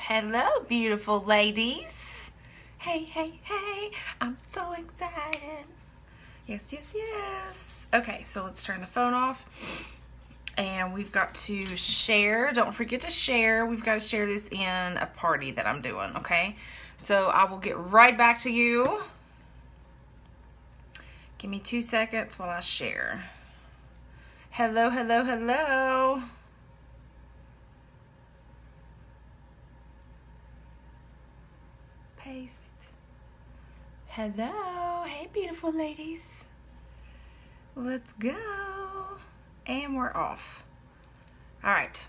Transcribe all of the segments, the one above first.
Hello, beautiful ladies. Hey, hey, hey, I'm so excited. Yes, yes, yes. Okay, so let's turn the phone off. And we've got to share. Don't forget to share. We've got to share this in a party that I'm doing, okay? So I will get right back to you. Give me 2 seconds while I share. Hello, hello, hello. Paste. Hello. Hey, beautiful ladies. Let's go. And we're off. All right.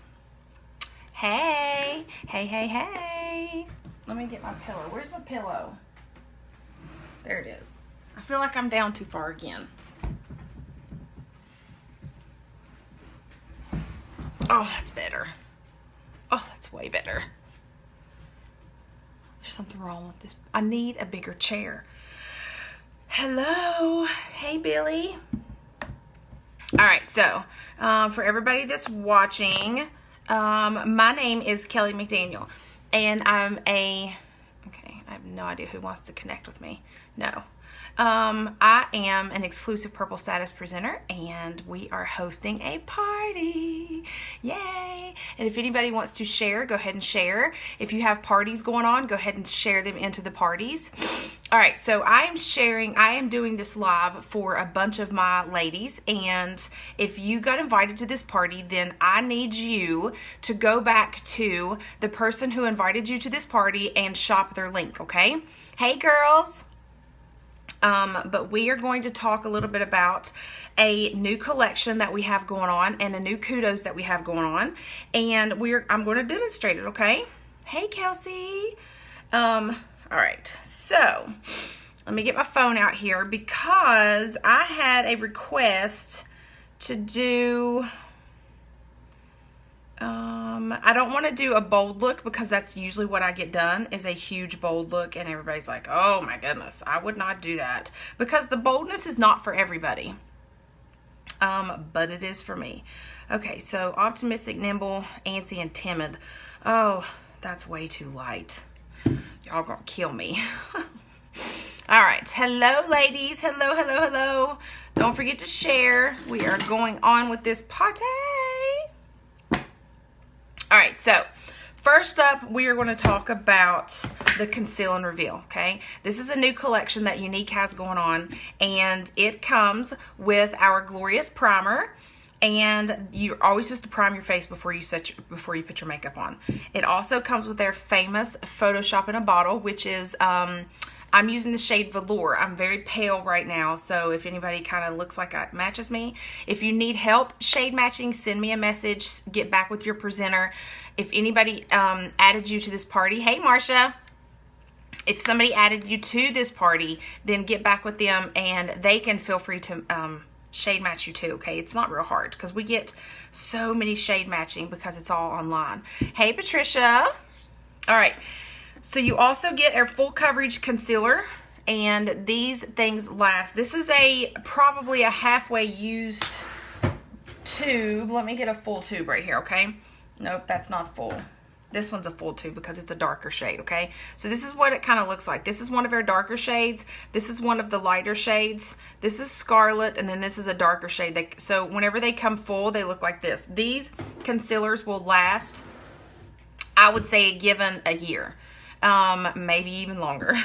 Hey. Hey, hey, hey. Let me get my pillow. Where's my pillow? There it is. I feel like I'm down too far again. Oh, that's better. Oh, that's way better. There's something wrong with this. I need a bigger chair. Hello. Hey, Billy. All right, so for everybody that's watching, my name is Kelly McDaniel, and I have no idea who wants to connect with me. No. I am an exclusive Purple Status presenter, and we are hosting a party. Yay! And if anybody wants to share, go ahead and share. If you have parties going on, go ahead and share them into the parties. All right, so I am doing this live for a bunch of my ladies, and if you got invited to this party, then I need you to go back to the person who invited you to this party and shop their link, okay? Hey, girls. But we are going to talk a little bit about a new collection that we have going on and a new kudos that we have going on, and I'm going to demonstrate it, okay? Hey, Kelsey. All right, so let me get my phone out here because I had a request to do, I don't want to do a bold look because that's usually what I get done is a huge bold look, and everybody's like, oh my goodness, I would not do that because the boldness is not for everybody, but it is for me. Okay, so optimistic, nimble, antsy, and timid. Oh, that's way too light. Y'all gonna kill me. All right, hello ladies, hello, hello, hello. Don't forget to share. We are going on with this party. All right, so first up, we are going to talk about the Conceal and Reveal, okay? This is a new collection that Younique has going on, and it comes with our Glorious Primer, and you're always supposed to prime your face before you put your makeup on. It also comes with their famous Photoshop in a Bottle, which is, I'm using the shade Velour. I'm very pale right now, so if anybody kind of looks like it matches me. If you need help shade matching, send me a message. Get back with your presenter. If anybody added you to this party, hey, Marsha. If somebody added you to this party, then get back with them, and they can feel free to shade match you too, okay? It's not real hard because we get so many shade matching because it's all online. Hey, Patricia. All right. So you also get a full coverage concealer, and these things last. This is probably a halfway used tube. Let me get a full tube right here, okay? Nope, that's not full. This one's a full tube because it's a darker shade, okay? So this is what it kind of looks like. This is one of our darker shades. This is one of the lighter shades. This is Scarlet, and then this is a darker shade. So whenever they come full, they look like this. These concealers will last, I would say, given a year. Maybe even longer.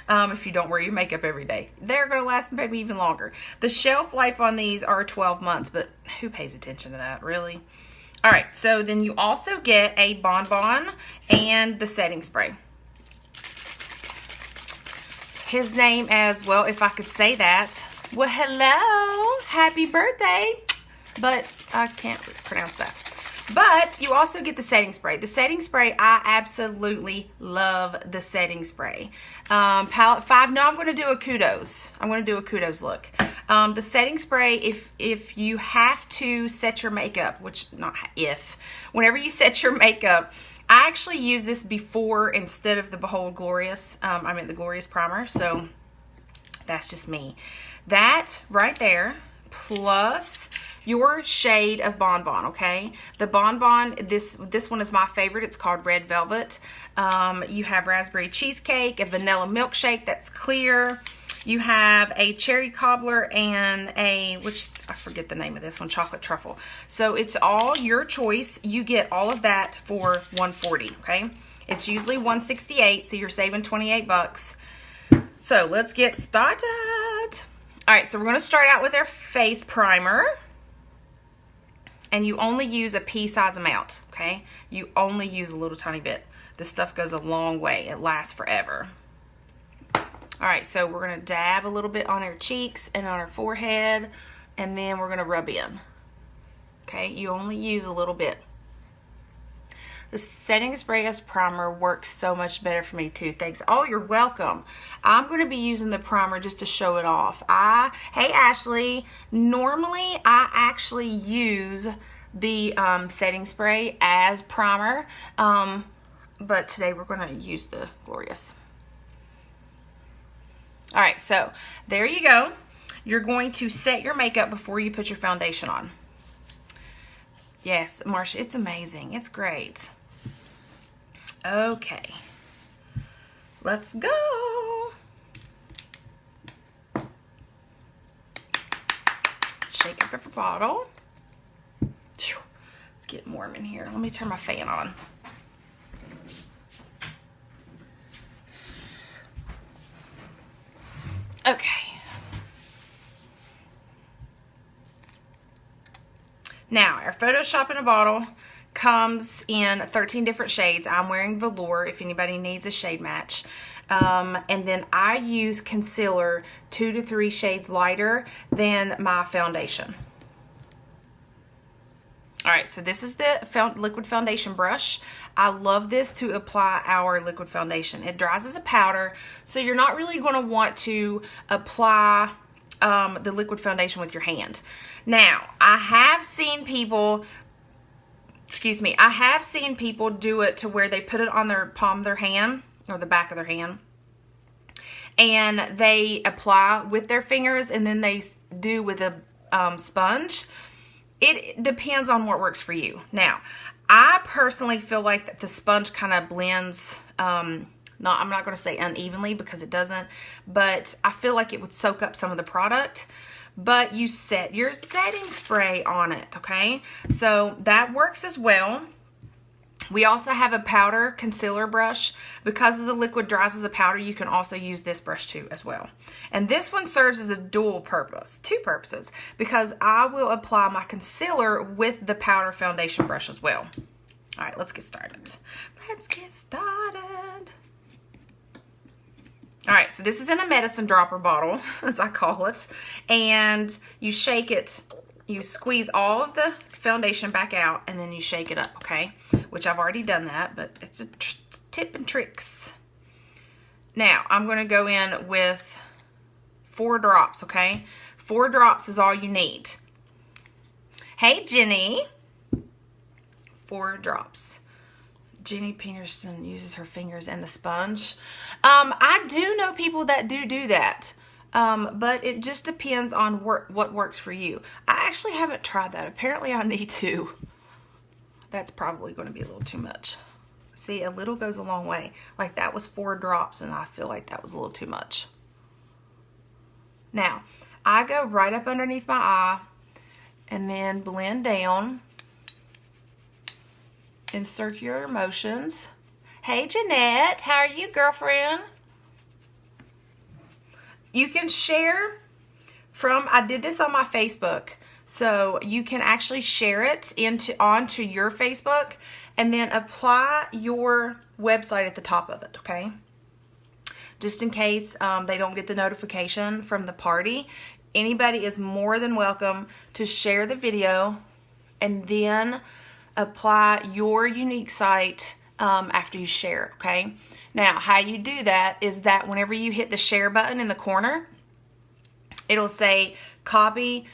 If you don't wear your makeup every day, they're going to last maybe even longer. The shelf life on these are 12 months, but who pays attention to that, really? All right, so then you also get a bonbon and the setting spray. His name as well, if I could say that. Well, hello, happy birthday. But I can't pronounce that. But you also get the setting spray. The setting spray, I absolutely love the setting spray. Palette 5, no, I'm going to do a kudos. I'm going to do a kudos look. The setting spray, if you have to set your makeup, whenever you set your makeup, I actually use this before instead of the Behold Glorious, the Glorious Primer, so that's just me. That right there plus your shade of Bonbon, okay? The Bonbon, this one is my favorite. It's called Red Velvet. You have raspberry cheesecake, a vanilla milkshake that's clear. You have a cherry cobbler and which I forget the name of this one, chocolate truffle. So it's all your choice. You get all of that for $140, okay? It's usually $168, so you're saving 28 bucks. So let's get started. All right, so we're gonna start out with our face primer. And you only use a pea size amount, okay? You only use a little tiny bit. This stuff goes a long way. It lasts forever. All right, so we're gonna dab a little bit on our cheeks and on our forehead, and then we're gonna rub in. Okay, you only use a little bit. The setting spray as primer works so much better for me too. Thanks. Oh, you're welcome. I'm going to be using the primer just to show it off. Hey Ashley, normally I actually use the setting spray as primer, but today we're going to use the Glorious. All right, so there you go. You're going to set your makeup before you put your foundation on. Yes, Marsha, it's amazing. It's great. Okay, let's go. Shake up every bottle. It's getting warm in here. Let me turn my fan on. Okay. Now, our Photoshop in a bottle comes in 13 different shades. I'm wearing Velour if anybody needs a shade match. And then I use concealer 2 to 3 shades lighter than my foundation. All right, so this is the liquid foundation brush. I love this to apply our liquid foundation. It dries as a powder, so you're not really going to want to apply the liquid foundation with your hand. Now, I have seen people do it to where they put it on their palm of their hand or the back of their hand, and they apply with their fingers, and then they do with a sponge. It depends on what works for you. Now, I personally feel like that the sponge kind of blends, I'm not going to say unevenly because it doesn't, but I feel like it would soak up some of the product. But you set your setting spray on it, okay? So that works as well. We also have a powder concealer brush. Because of the liquid dries as a powder, you can also use this brush too as well. And this one serves as a dual purpose, 2 purposes, because I will apply my concealer with the powder foundation brush as well. All right, let's get started. Let's get started. All right, so this is in a medicine dropper bottle, as I call it, and you shake it, you squeeze all of the foundation back out, and then you shake it up, okay? Which I've already done that, but it's a tip and tricks. Now, I'm going to go in with 4 drops, okay? 4 drops is all you need. Hey, Jenny. 4 drops. Jenny Peterson uses her fingers and the sponge. I do know people that do that, but it just depends on what works for you. I actually haven't tried that. Apparently I need to. That's probably going to be a little too much. See, a little goes a long way. Like that was 4 drops, and I feel like that was a little too much. Now, I go right up underneath my eye and then blend down in circular motions. Hey Jeanette, how are you, girlfriend? You can share I did this on my Facebook, so you can actually share it onto your Facebook and then apply your website at the top of it, okay? Just in case they don't get the notification from the party. Anybody is more than welcome to share the video and then apply your unique site after you share, okay? Now, how you do that is that whenever you hit the share button in the corner, it'll say copy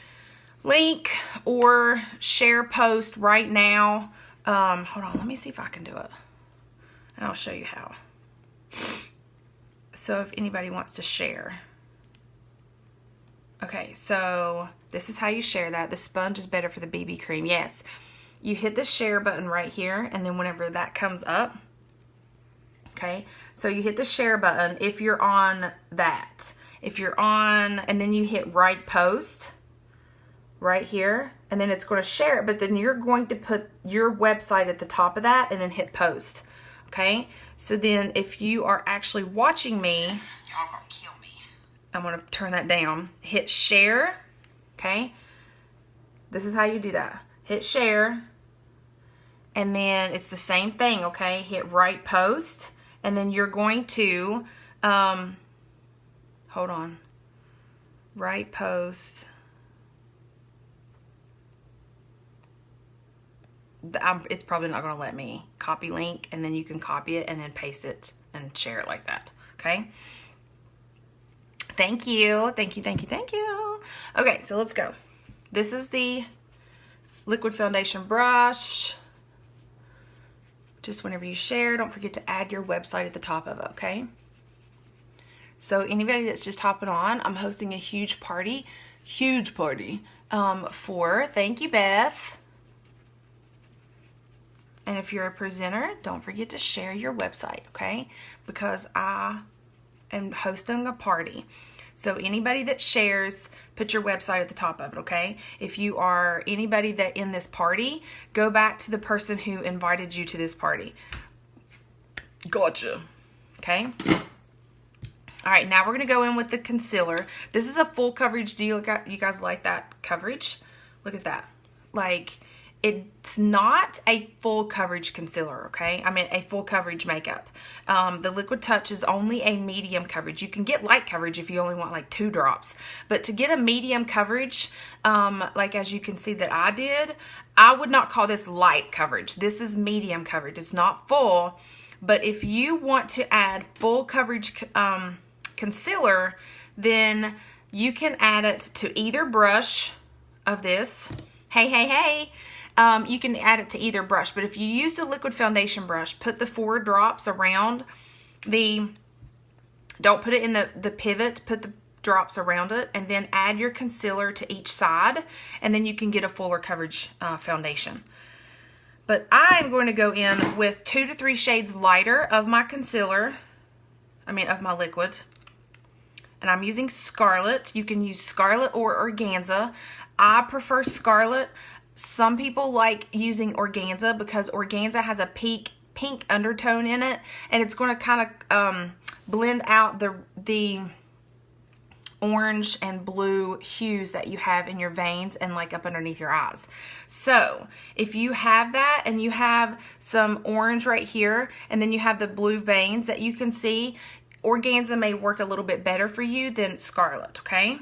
link or share post right now. Hold on, let me see if I can do it. And I'll show you how. So if anybody wants to share. Okay, so this is how you share that. The sponge is better for the BB cream. Yes. You hit the share button right here, and then whenever that comes up, okay, so you hit the share button if you're on that. If you're on, and then you hit right post right here, and then it's going to share it, but then you're going to put your website at the top of that and then hit post. Okay, so then if you are actually watching me, y'all gonna kill me. I'm going to turn that down. Hit share. Okay, this is how you do that. Hit share, and then it's the same thing. Okay, hit right post, and then you're going to hold on, right post. It's probably not going to let me copy link, and then you can copy it and then paste it and share it like that. Okay, thank you, thank you, thank you, thank you. Okay, so let's go. This is the liquid foundation brush. Just whenever you share, don't forget to add your website at the top of it. Okay, so anybody that's just hopping on, I'm hosting a huge party for, thank you, Beth. And if you're a presenter, don't forget to share your website, okay? Because I am hosting a party. So anybody that shares, put your website at the top of it, okay? If you are anybody that in this party, go back to the person who invited you to this party. Gotcha. Okay? All right, now we're going to go in with the concealer. This is a full coverage. Do you guys like that coverage? Look at that. Like, it's not a full coverage concealer, okay? I mean, a full coverage makeup. The Liquid Touch is only a medium coverage. You can get light coverage if you only want like 2 drops. But to get a medium coverage, like as you can see that I did, I would not call this light coverage. This is medium coverage. It's not full. But if you want to add full coverage concealer, then you can add it to either brush of this. Hey. You can add it to either brush, but if you use the liquid foundation brush, put the 4 drops around the, don't put it in the pivot, put the drops around it, and then add your concealer to each side, and then you can get a fuller coverage foundation. But I'm going to go in with 2 to 3 shades lighter of my concealer, of my liquid, and I'm using Scarlet. You can use Scarlet or Organza. I prefer Scarlet. Some people like using Organza because Organza has a pink undertone in it, and it's going to kind of blend out the orange and blue hues that you have in your veins and like up underneath your eyes. So if you have that and you have some orange right here and then you have the blue veins that you can see, Organza may work a little bit better for you than Scarlet, okay?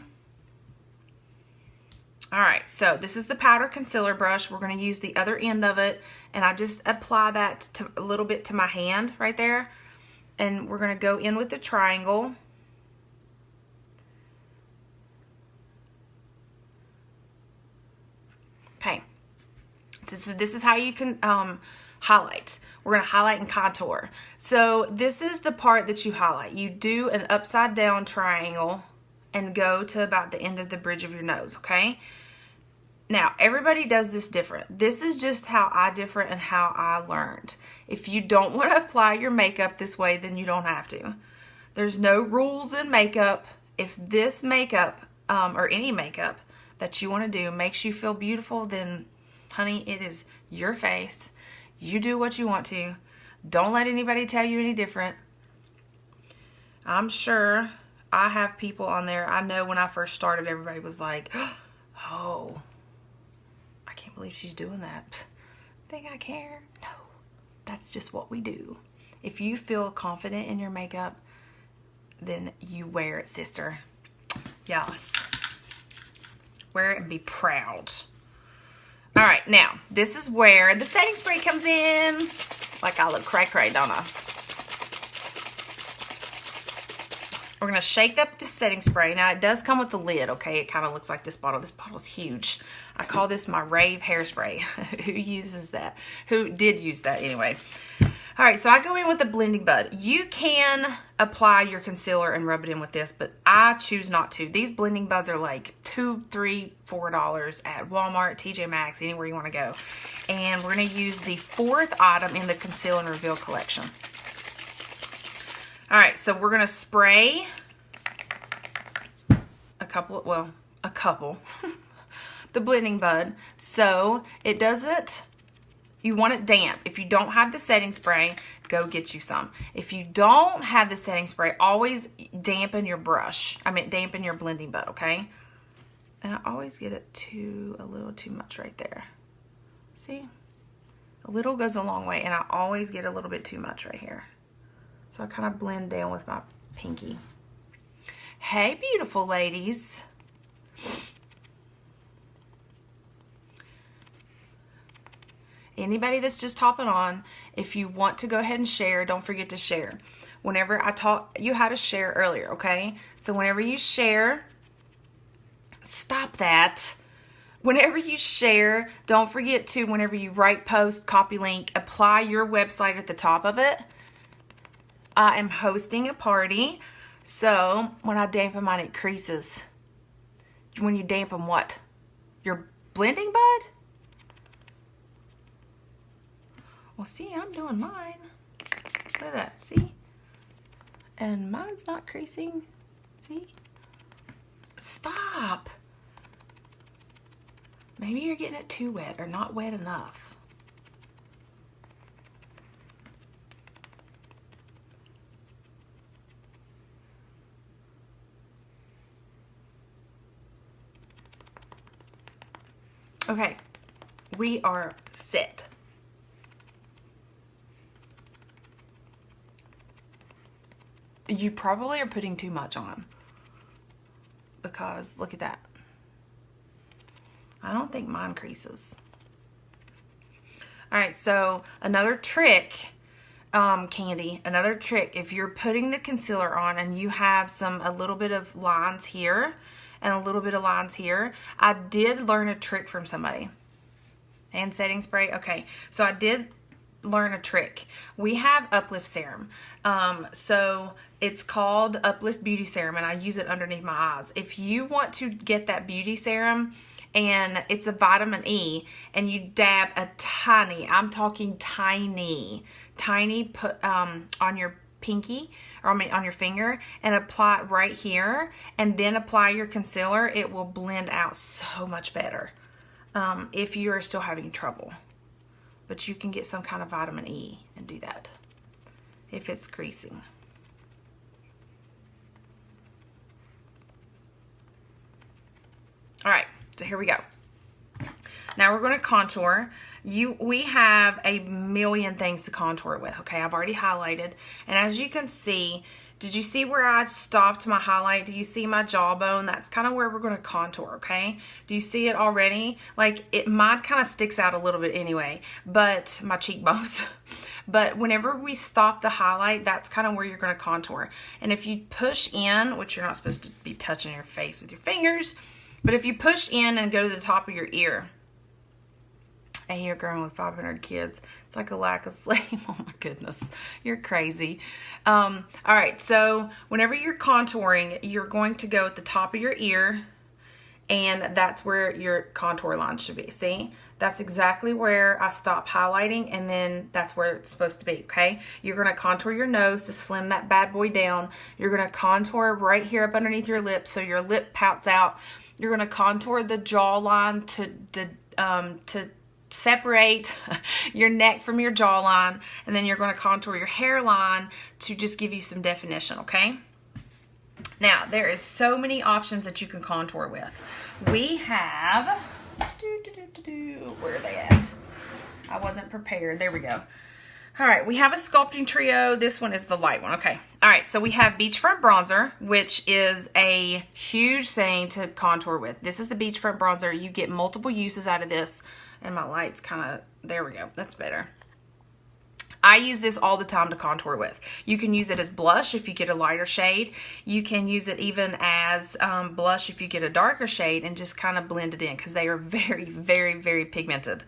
Alright, so this is the powder concealer brush. We're going to use the other end of it, and I just apply that a little bit to my hand right there. And we're going to go in with the triangle. Okay, this is how you can highlight. We're going to highlight and contour. So this is the part that you highlight. You do an upside down triangle and go to about the end of the bridge of your nose, okay? Now, everybody does this different. This is just how I different and how I learned. If you don't want to apply your makeup this way, then you don't have to. There's no rules in makeup. If this makeup, or any makeup that you want to do makes you feel beautiful, then, honey, it is your face. You do what you want to. Don't let anybody tell you any different. I'm sure I have people on there. I know when I first started, everybody was like, oh, I can't believe she's doing that. Think I care? No, that's just what we do. If you feel confident in your makeup, then you wear it, sister. Yes. Wear it and be proud. All right, now, this is where the setting spray comes in. Like I look cray-cray, don't I? We're going to shake up the setting spray. Now, it does come with the lid, okay? It kind of looks like this bottle. This bottle's huge. I call this my rave hairspray. Who uses that? Who did use that anyway? All right, so I go in with the blending bud. You can apply your concealer and rub it in with this, but I choose not to. These blending buds are like $2, $3, $4 at Walmart, TJ Maxx, anywhere you want to go. And we're going to use the 4th item in the Conceal and Reveal collection. All right, so we're going to spray a couple, the blending bud, so it doesn't. You want it damp. If you don't have the setting spray, go get you some. If you don't have the setting spray, always dampen your brush. Dampen your blending bud, okay? And I always get it a little too much right there. See? A little goes a long way, and I always get a little bit too much right here. So I kind of blend down with my pinky. Hey, beautiful ladies. Anybody that's just hopping on, if you want to go ahead and share, don't forget to share. Whenever I taught you how to share earlier, okay? So whenever you share, stop that. Whenever you share, don't forget to, whenever you write, post, copy link, apply your website at the top of it. I am hosting a party, so when I dampen mine, it creases. When you dampen what? Your blending bud? Well, see, I'm doing mine. Look at that, see? And mine's not creasing, see? Stop. Maybe you're getting it too wet or not wet enough. Okay, we are set. You probably are putting too much on because look at that. I don't think mine creases. All right, so another trick, Candy, another trick, if you're putting the concealer on and you have a little bit of lines here and a little bit of lines here, I did learn a trick from somebody. Hand setting spray, okay, so I did learn a trick. We have Uplift Serum. So it's called Uplift Beauty Serum, and I use it underneath my eyes. If you want to get that beauty serum, and it's a vitamin E, and you dab a tiny, I'm talking tiny, put on your pinky, or on your finger, and apply it right here, and then apply your concealer, it will blend out so much better if you are still having trouble. But you can get some kind of vitamin E and do that if it's creasing. All right, so here we go. Now we're going to contour. We have a million things to contour with, okay? I've already highlighted. And as you can see, did you see where I stopped my highlight? Do you see my jawbone? That's kind of where we're going to contour, okay? Do you see it already? Like, mine kind of sticks out a little bit anyway, but my cheekbones. But whenever we stop the highlight, that's kind of where you're going to contour. And if you push in, which you're not supposed to be touching your face with your fingers, but if you push in and go to the top of your ear, and you're growing with 500 kids, it's like a lack of sleep. Oh my goodness, you're crazy. All right, so whenever you're contouring, you're going to go at the top of your ear, and that's where your contour line should be. See, that's exactly where I stop highlighting, and then that's where it's supposed to be, okay? You're gonna contour your nose to slim that bad boy down. You're gonna contour right here up underneath your lips so your lip pouts out. You're gonna contour the jawline to separate your neck from your jawline, and then you're going to contour your hairline to just give you some definition, okay? Now, there is so many options that you can contour with. We have, where are they at? I wasn't prepared. There we go. All right, we have a sculpting trio. This one is the light one, okay. All right, so we have Beachfront Bronzer, which is a huge thing to contour with. This is the Beachfront Bronzer. You get multiple uses out of this. And my light's kind of, there we go, that's better. I use this all the time to contour with. You can use it as blush if you get a lighter shade. You can use it even as blush if you get a darker shade and just kind of blend it in because they are very, very, very pigmented.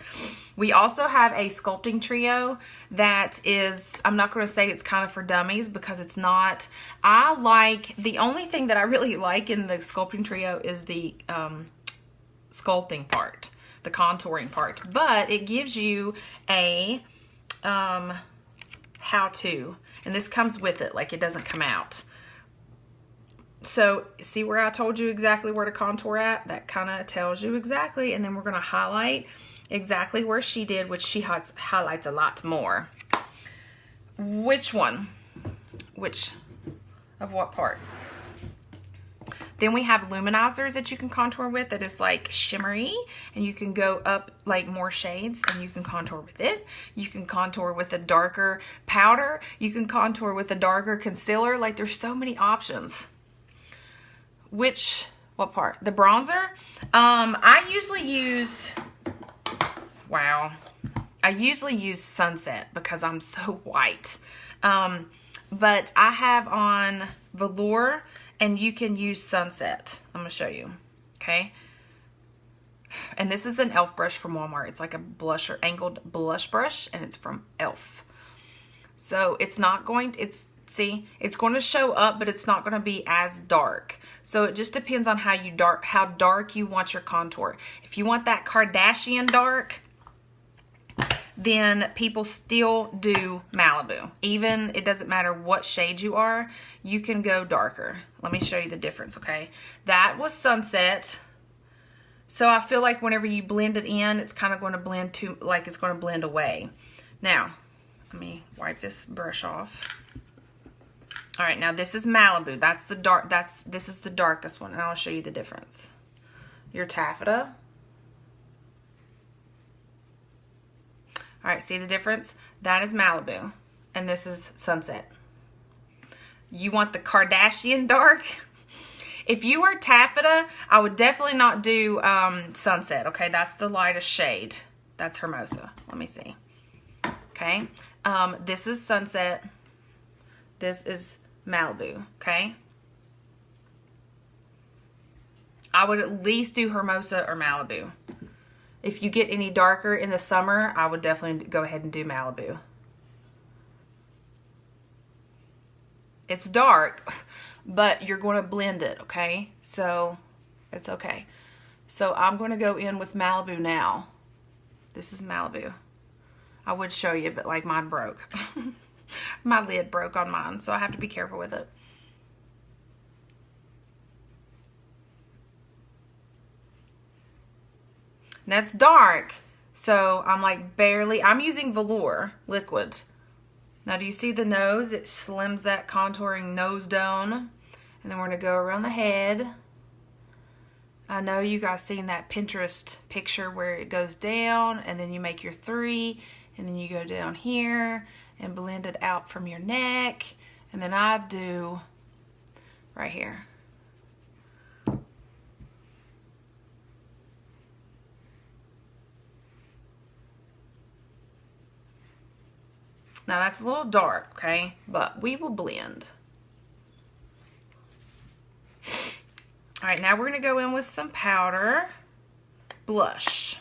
We also have a sculpting trio that is, I'm not going to say it's kind of for dummies because it's not. The only thing that I really like in the sculpting trio is the sculpting part, the contouring part. But it gives you a how-to, and this comes with it, like it doesn't come out. So see where I told you exactly where to contour at? That kind of tells you exactly, and then we're going to highlight exactly where she did, which she highlights a lot more. Which one? Which of what part? Then we have luminizers that you can contour with that is like shimmery, and you can go up like more shades and you can contour with it. You can contour with a darker powder. You can contour with a darker concealer. Like there's so many options. What part? The bronzer? I usually use Sunset because I'm so white. But I have on Velour, and you can use Sunset. I'm going to show you. Okay. And this is an e.l.f. brush from Walmart. It's like a blusher, angled blush brush, and it's from e.l.f. So it's not going, it's going to show up, but it's not going to be as dark. So it just depends on how dark you want your contour. If you want that Kardashian dark, then people still do Malibu. Even, it doesn't matter what shade you are, you can go darker. Let me show you the difference, okay? That was Sunset. So I feel like whenever you blend it in, it's kind of going to blend it's going to blend away. Now, let me wipe this brush off. All right, now this is Malibu. This is the darkest one, and I'll show you the difference. Your taffeta. All right, see the difference? That is Malibu, and this is Sunset. You want the Kardashian dark? If you are taffeta, I would definitely not do Sunset, okay? That's the lightest shade. That's Hermosa. Let me see. Okay, this is Sunset. This is Malibu, okay? I would at least do Hermosa or Malibu. If you get any darker in the summer, I would definitely go ahead and do Malibu. It's dark, but you're going to blend it, okay? So, it's okay. So, I'm going to go in with Malibu now. This is Malibu. I would show you, but like mine broke. My lid broke on mine, so I have to be careful with it. That's dark, so I'm like I'm using Velour liquid. Now do you see the nose? It slims that contouring nose down, and then we're going to go around the head. I know you guys seen that Pinterest picture where it goes down, and then you make your 3, and then you go down here and blend it out from your neck, and then I do right here. Now that's a little dark, okay? But we will blend. All right, now we're gonna go in with some powder. Blush.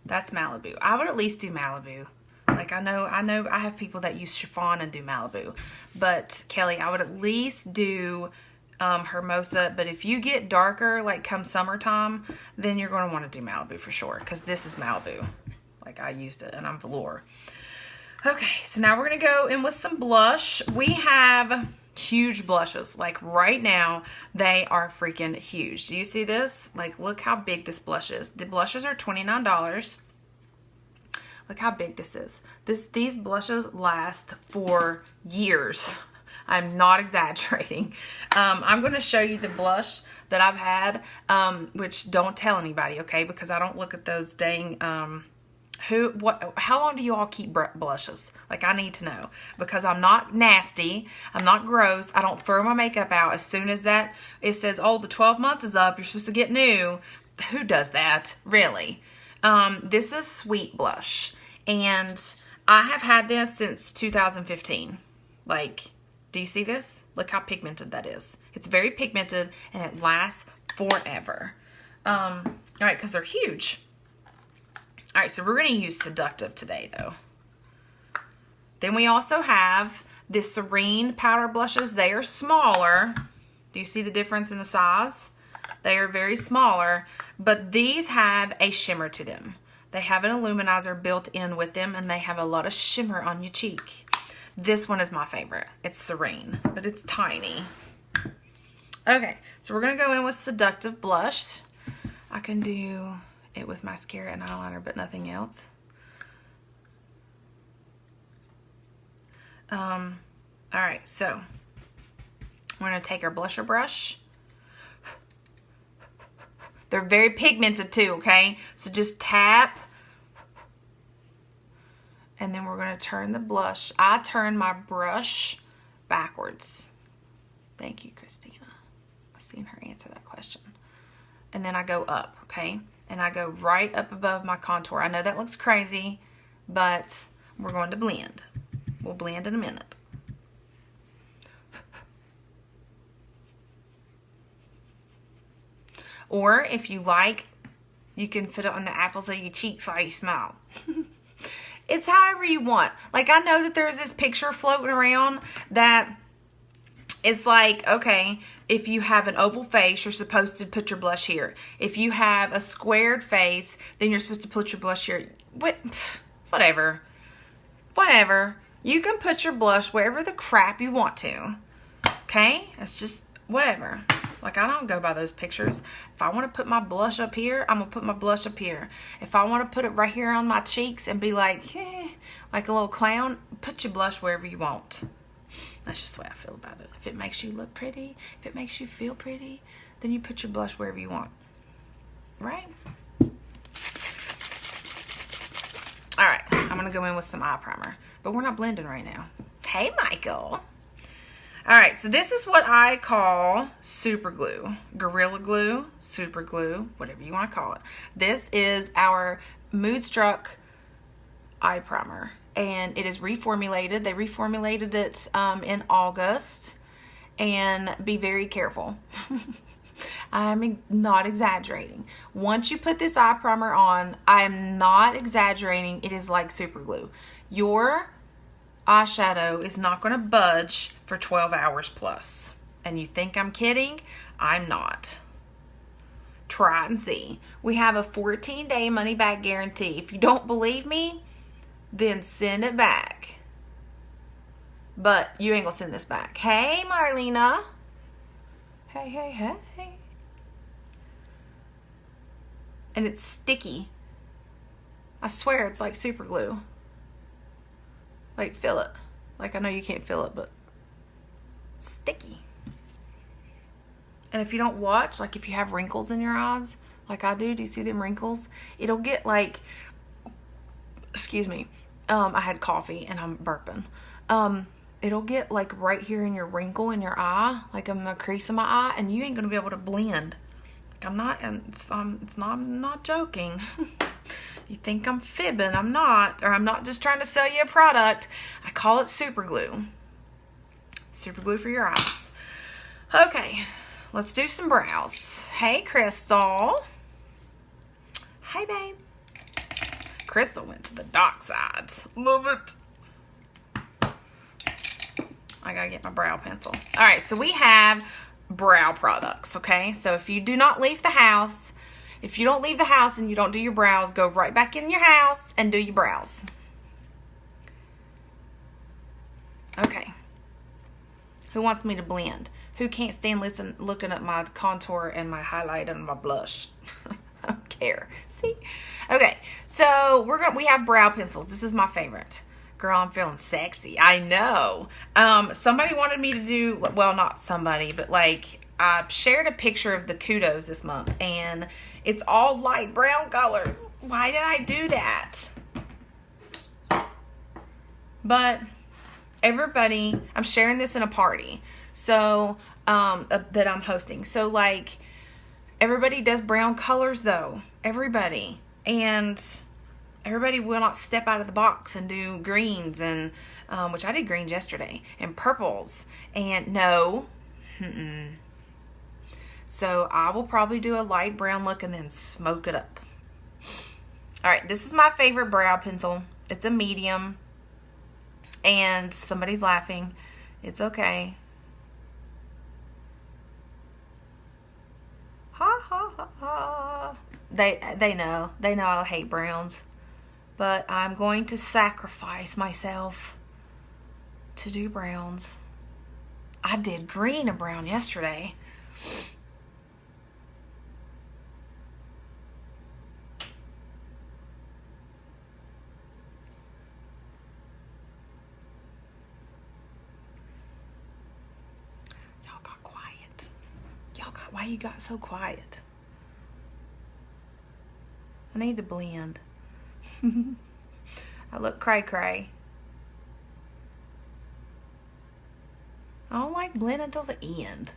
That's Malibu. I would at least do Malibu. Like I know I have people that use chiffon and do Malibu. But Kelly, I would at least do Hermosa. But if you get darker, like come summertime, then you're gonna wanna do Malibu for sure. Because this is Malibu. Like I used it and I'm Velour. Okay, so now we're going to go in with some blush. We have huge blushes. Like right now, they are freaking huge. Do you see this? Like look how big this blush is. The blushes are $29. Look how big this is. These blushes last for years. I'm not exaggerating. I'm going to show you the blush that I've had, which don't tell anybody, okay? Because I don't look at those dang... how long do you all keep blushes? Like, I need to know. Because I'm not nasty. I'm not gross. I don't throw my makeup out as soon as it says, oh, the 12 months is up. You're supposed to get new. Who does that? Really? This is Sweet Blush. And I have had this since 2015. Like, do you see this? Look how pigmented that is. It's very pigmented and it lasts forever. All right, because they're huge. All right, so we're going to use Seductive today, though. Then we also have the Serene powder blushes. They are smaller. Do you see the difference in the size? They are very smaller, but these have a shimmer to them. They have an illuminizer built in with them, and they have a lot of shimmer on your cheek. This one is my favorite. It's Serene, but it's tiny. Okay, so we're going to go in with Seductive blush. I can do it with mascara and eyeliner, but nothing else. All right, so we're going to take our blusher brush. They're very pigmented too, okay? So just tap. And then we're going to turn the blush. I turn my brush backwards. Thank you, Christina. I've seen her answer that question. And then I go up, okay? And I go right up above my contour. I know that looks crazy, but we're going to blend. We'll blend in a minute. Or if you like, you can put it on the apples of your cheeks while you smile. It's however you want. Like, I know that there's this picture floating around that is like, okay, if you have an oval face, you're supposed to put your blush here. If you have a squared face, then you're supposed to put your blush here. Whatever. Whatever. You can put your blush wherever the crap you want to. Okay? It's just whatever. Like, I don't go by those pictures. If I want to put my blush up here, I'm going to put my blush up here. If I want to put it right here on my cheeks and be like, like a little clown, put your blush wherever you want. That's just the way I feel about it. If it makes you look pretty, if it makes you feel pretty, then you put your blush wherever you want. Right? All right, I'm going to go in with some eye primer. But we're not blending right now. Hey, Michael. All right, so this is what I call super glue, Gorilla Glue, super glue, whatever you want to call it. This is our Moodstruck eye primer, and it is reformulated. They reformulated it in August, and be very careful. I'm not exaggerating. Once you put this eye primer on, I am not exaggerating. It is like super glue. Your eyeshadow is not going to budge for 12 hours plus. And you think I'm kidding? I'm not. Try it and see. We have a 14-day money-back guarantee. If you don't believe me, then send it back. But you ain't going to send this back. Hey, Marlena. Hey, hey, hey. And it's sticky. I swear it's like super glue. Like, feel it. Like, I know you can't feel it, but it's sticky. And if you don't watch, like if you have wrinkles in your eyes, like I do you see them wrinkles? It'll get like, excuse me, I had coffee and I'm burping. It'll get like right here in your wrinkle in your eye, like in the crease of my eye, and you ain't gonna be able to blend. Like I'm not joking. You think I'm fibbing, I'm not, or I'm not just trying to sell you a product. I call it super glue. Super glue for your eyes. Okay, let's do some brows. Hey, Crystal. Hey, babe. Crystal went to the dark side. Love it. I gotta get my brow pencil. All right, so we have brow products, okay? So if you do not leave the house, if you don't leave the house and you don't do your brows, go right back in your house and do your brows. Okay. Who wants me to blend? Who can't stand looking at my contour and my highlight and my blush? I don't care. See? Okay, so we have brow pencils. This is my favorite. Girl, I'm feeling sexy. I know. Somebody wanted me to do, well, not somebody, but like, I shared a picture of the Kudos this month, and it's all light brown colors. Why did I do that? But everybody, I'm sharing this in a party, so that I'm hosting. So like, everybody does brown colors though. Everybody. And Everybody will not step out of the box and do greens, and which I did greens yesterday, and purples, and no. So I will probably do a light brown look and then smoke it up. All right, this is my favorite brow pencil. It's a medium, and somebody's laughing. It's okay. Ha ha ha ha. They know I hate browns, but I'm going to sacrifice myself to do browns. I did green and brown yesterday. Why you got so quiet? I need to blend. I look cray-cray. I don't like blending till the end.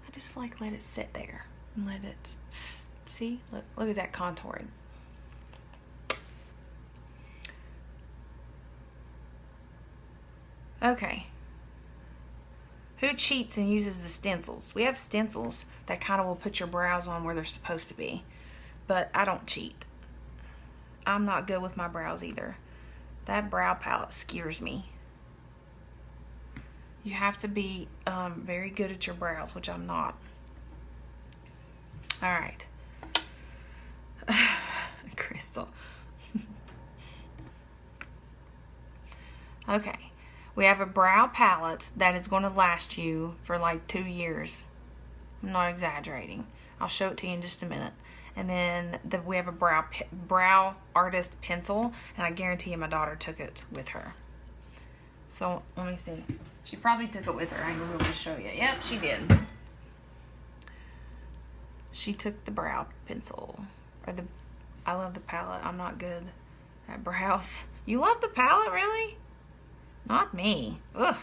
I just like let it sit there and let it, see? Look at that contouring. Okay. Who cheats and uses the stencils? We have stencils that kind of will put your brows on where they're supposed to be. But I don't cheat. I'm not good with my brows either. That brow palette scares me. You have to be very good at your brows, which I'm not. Alright. Crystal. Okay. We have a brow palette that is going to last you for like 2 years. I'm not exaggerating. I'll show it to you in just a minute. And then we have a brow artist pencil, and I guarantee you my daughter took it with her. So let me see. She probably took it with her. I can really show you. Yep, she did. She took the brow pencil. I love the palette. I'm not good at brows. You love the palette, really? Not me. Ugh.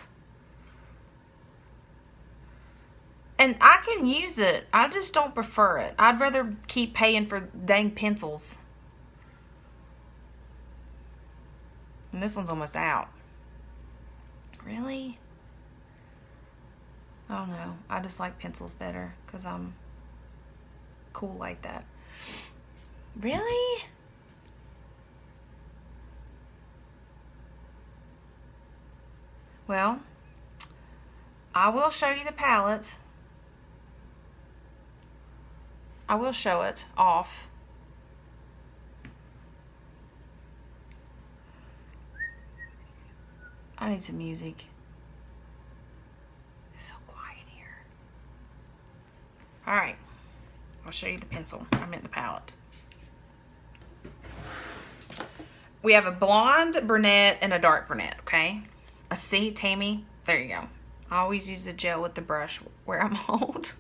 And I can use it. I just don't prefer it. I'd rather keep paying for dang pencils. And this one's almost out. Really? I don't know. I just like pencils better because I'm cool like that. Really? Well, I will show you the palette. I will show it off. I need some music. It's so quiet here. Alright. I'll show you the pencil. I meant the palette. We have a blonde, brunette, and a dark brunette, okay? See, Tammy? There you go. I always use the gel with the brush where I'm old.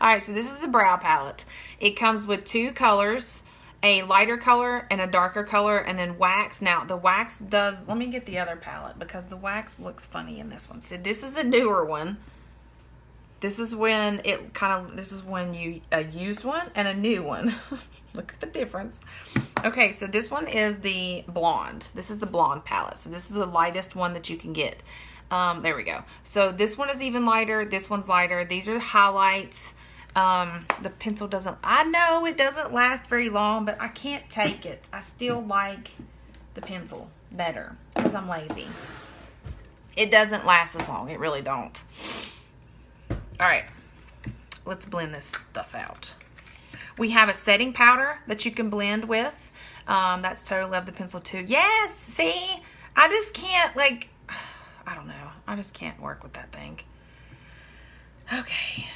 Alright, so this is the brow palette. It comes with 2 colors, a lighter color and a darker color, and then wax. Now, the wax does... Let me get the other palette because the wax looks funny in this one. So this is a newer one. This is when it kind of... This is when you... A used one and a new one. Look at the difference. Okay, so this one is the blonde. This is the blonde palette. So this is the lightest one that you can get. There we go. So this one is even lighter. This one's lighter. These are the highlights. The pencil doesn't... I know it doesn't last very long, but I can't take it. I still like the pencil better because I'm lazy. It doesn't last as long. It really don't. Alright. Let's blend this stuff out. We have a setting powder that you can blend with. That's Totally Love the Pencil too. Yes, see? I just can't, like, I don't know. I just can't work with that thing. Okay.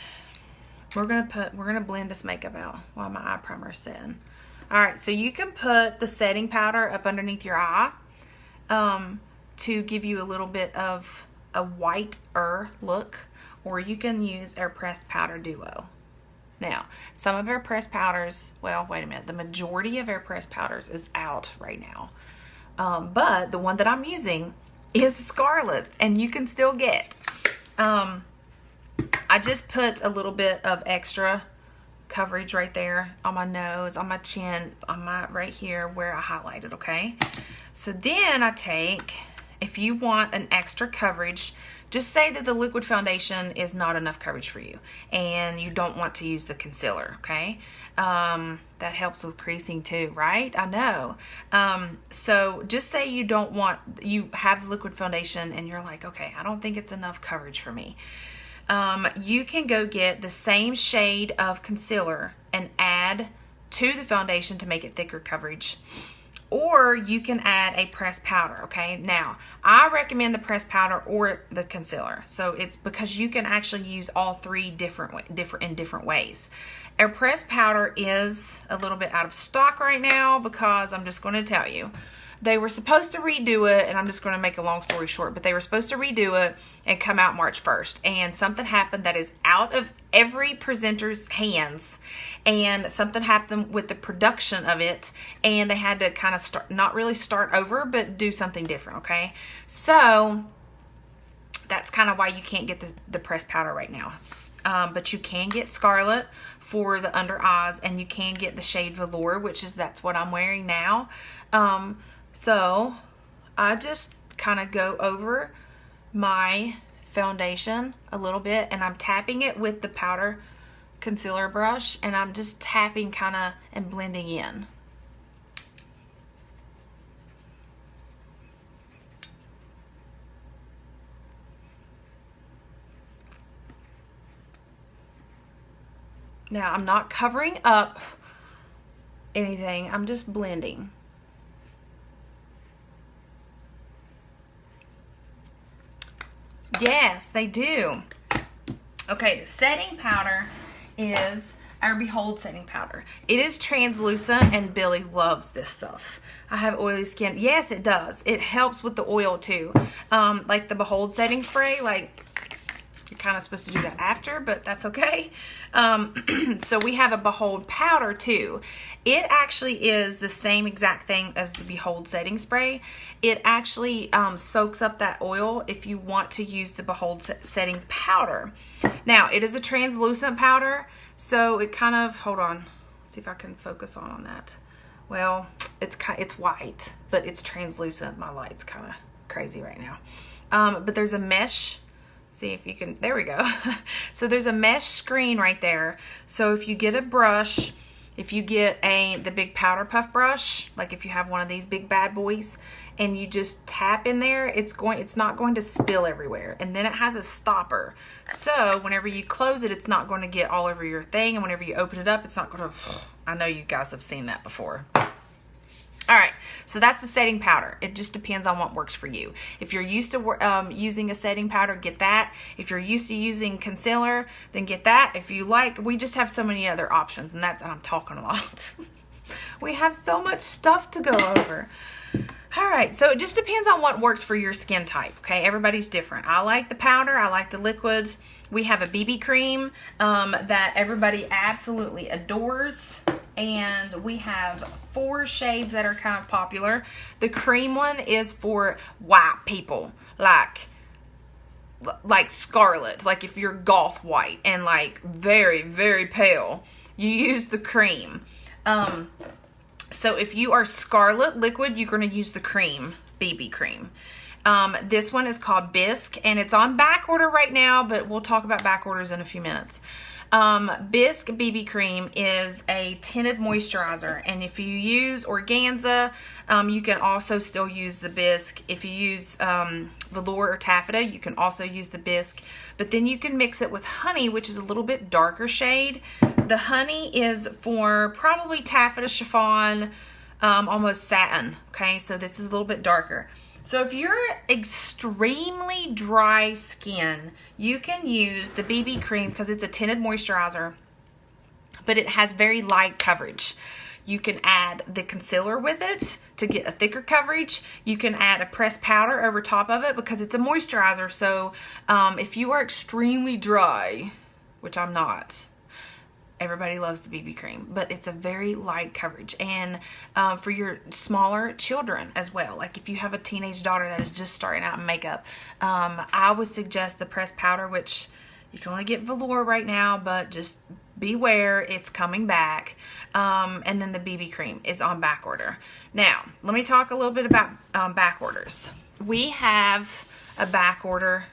We're gonna blend this makeup out while my eye primer is setting. Alright, so you can put the setting powder up underneath your eye to give you a little bit of a whiter look, or you can use our pressed powder duo. Now, some of our pressed powders, well, wait a minute, the majority of our pressed powders is out right now. But the one that I'm using is Scarlet, and you can still get. I just put a little bit of extra coverage right there on my nose, on my chin, on my right here where I highlighted, okay? So then I take, if you want an extra coverage, just say that the liquid foundation is not enough coverage for you and you don't want to use the concealer, okay? That helps with creasing too, right? I know. So just say you don't want, you have liquid foundation and you're like, okay, I don't think it's enough coverage for me. You can go get the same shade of concealer and add to the foundation to make it thicker coverage. Or you can add a pressed powder, okay? Now, I recommend the pressed powder or the concealer. So it's because you can actually use all three in different ways. A pressed powder is a little bit out of stock right now because I'm just going to tell you. They were supposed to redo it, and I'm just going to make a long story short, but they were supposed to redo it and come out March 1st. And something happened that is out of every presenter's hands, and something happened with the production of it, and they had to kind of start, not really start over, but do something different, okay? So that's kind of why you can't get the pressed powder right now. But you can get Scarlet for the under eyes, and you can get the shade Velour, that's what I'm wearing now. So I just kind of go over my foundation a little bit, and I'm tapping it with the powder concealer brush, and I'm just tapping kind of and blending in. Now I'm not covering up anything, I'm just blending. Yes, they do. Okay, the setting powder is our Behold setting powder. It is translucent, and Billy loves this stuff. I have oily skin. Yes, it does. It helps with the oil too. Like the Behold setting spray, like you're kind of supposed to do that after, but that's okay. So we have a Behold powder too. It actually is the same exact thing as the Behold setting spray. It actually soaks up that oil if you want to use the Behold setting powder. Now, it is a translucent powder, so it kind of, hold on, see if I can focus on that. Well, it's white, but it's translucent. My light's kind of crazy right now. But there's a mesh. See if you can, there we go. So there's a mesh screen right there. So if you get a brush, if you get the big powder puff brush, like if you have one of these big bad boys, and you just tap in there, it's not going to spill everywhere. And then it has a stopper. So whenever you close it, it's not going to get all over your thing. And whenever you open it up, it's not going to, I know you guys have seen that before. All right, so that's the setting powder. It just depends on what works for you. If you're used to using a setting powder, get that. If you're used to using concealer, then get that. If you like, we just have so many other options, and I'm talking a lot. We have so much stuff to go over. All right, so it just depends on what works for your skin type, okay? Everybody's different. I like the powder. I like the liquids. We have a BB cream that everybody absolutely adores. And we have 4 shades that are kind of popular. The cream one is for white people, like scarlet, like if you're goth white and like very, very pale, you use the cream. So if you are scarlet liquid, you're going to use the cream, BB cream. This one is called Bisque, and it's on back order right now, but we'll talk about back orders in a few minutes. Bisque BB cream is a tinted moisturizer, and if you use organza, you can also still use the Bisque. If you use velour or taffeta, you can also use the Bisque, but then you can mix it with honey, which is a little bit darker shade. The honey is for probably taffeta, chiffon, almost satin, okay? So this is a little bit darker. So if you're extremely dry skin, you can use the BB cream because it's a tinted moisturizer, but it has very light coverage. You can add the concealer with it to get a thicker coverage. You can add a pressed powder over top of it because it's a moisturizer. So if you are extremely dry, which I'm not, everybody loves the BB cream, but it's a very light coverage. And for your smaller children as well, like if you have a teenage daughter that is just starting out in makeup, I would suggest the pressed powder, which you can only get velour right now, but just beware, it's coming back. And then the BB cream is on back order. Now, let me talk a little bit about back orders. We have a back order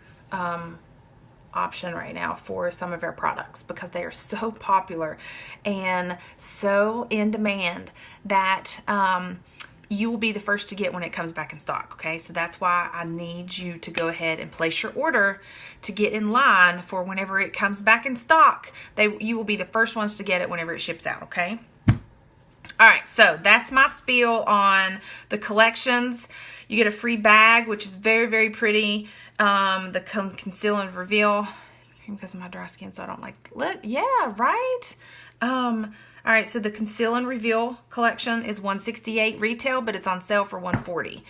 option right now for some of our products because they are so popular and so in demand that you will be the first to get when it comes back in stock. Okay, so that's why I need you to go ahead and place your order to get in line for whenever it comes back in stock. You will be the first ones to get it whenever it ships out. Okay. All right, so that's my spiel on the collections. You get a free bag, which is very, very pretty. The Conceal and Reveal, because of my dry skin, so I don't like, look, yeah, right? All right, so the Conceal and Reveal collection is $168 retail, but it's on sale for $140.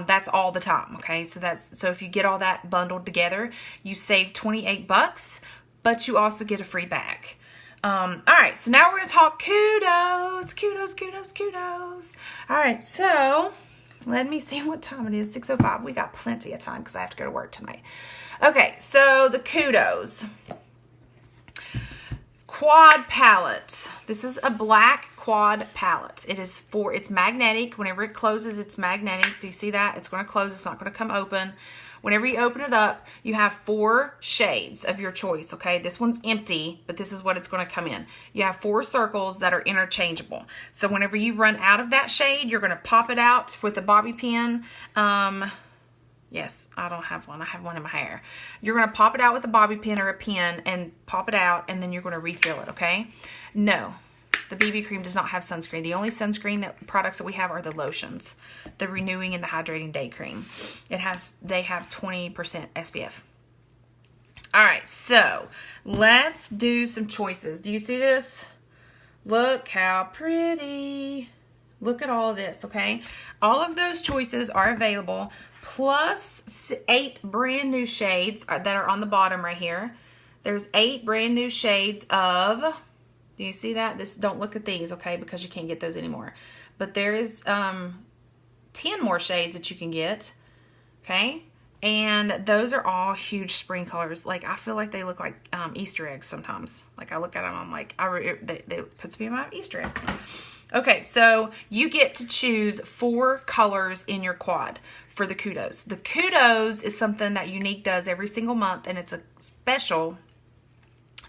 That's all the time, okay? So if you get all that bundled together, you save $28, but you also get a free bag. All right, so now we're going to talk kudos. All right, so let me see what time it is, 6:05. We got plenty of time because I have to go to work tonight. Okay, so the kudos. Quad palette. This is a black quad palette. It's magnetic. Whenever it closes, it's magnetic. Do you see that? It's going to close. It's not going to come open. Whenever you open it up, you have 4 shades of your choice, okay? This one's empty, but this is what it's going to come in. You have 4 circles that are interchangeable. So whenever you run out of that shade, you're going to pop it out with a bobby pin. Yes, I don't have one. I have one in my hair. You're going to pop it out with a bobby pin or a pin and pop it out, and then you're going to refill it, okay? No, the BB cream does not have sunscreen. The only sunscreen products that we have are the lotions, the Renewing and the Hydrating Day Cream. They have 20% SPF. All right, so let's do some choices. Do you see this? Look how pretty. Look at all of this, okay? All of those choices are available, plus 8 brand new shades that are on the bottom right here. There's 8 brand new shades of, do you see that? Don't look at these, okay, because you can't get those anymore. But there is 10 more shades that you can get, okay? And those are all huge spring colors. Like, I feel like they look like Easter eggs sometimes. Like, I look at them, I'm like, they puts me in my Easter eggs. Okay, so you get to choose 4 colors in your quad for the kudos. The kudos is something that Younique does every single month, and it's a special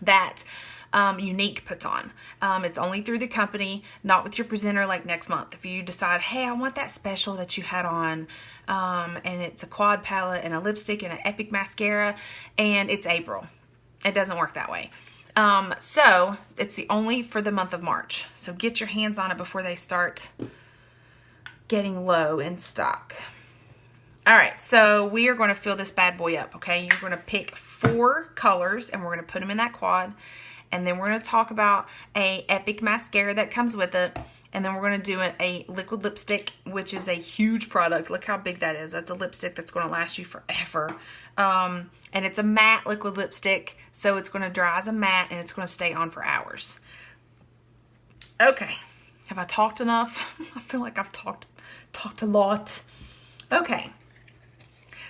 that Younique puts on. It's only through the company, not with your presenter like next month. If you decide, hey, I want that special that you had on, and it's a quad palette and a lipstick and an epic mascara, and it's April. It doesn't work that way. So it's only for the month of March. So get your hands on it before they start getting low in stock. All right, so we are going to fill this bad boy up, okay? You're going to pick 4 colors, and we're going to put them in that quad. And then we're going to talk about a epic mascara that comes with it. And then we're going to do a liquid lipstick, which is a huge product. Look how big that is. That's a lipstick that's going to last you forever. And it's a matte liquid lipstick, so it's going to dry as a matte, and it's going to stay on for hours. Okay. Have I talked enough? I feel like I've talked a lot. Okay.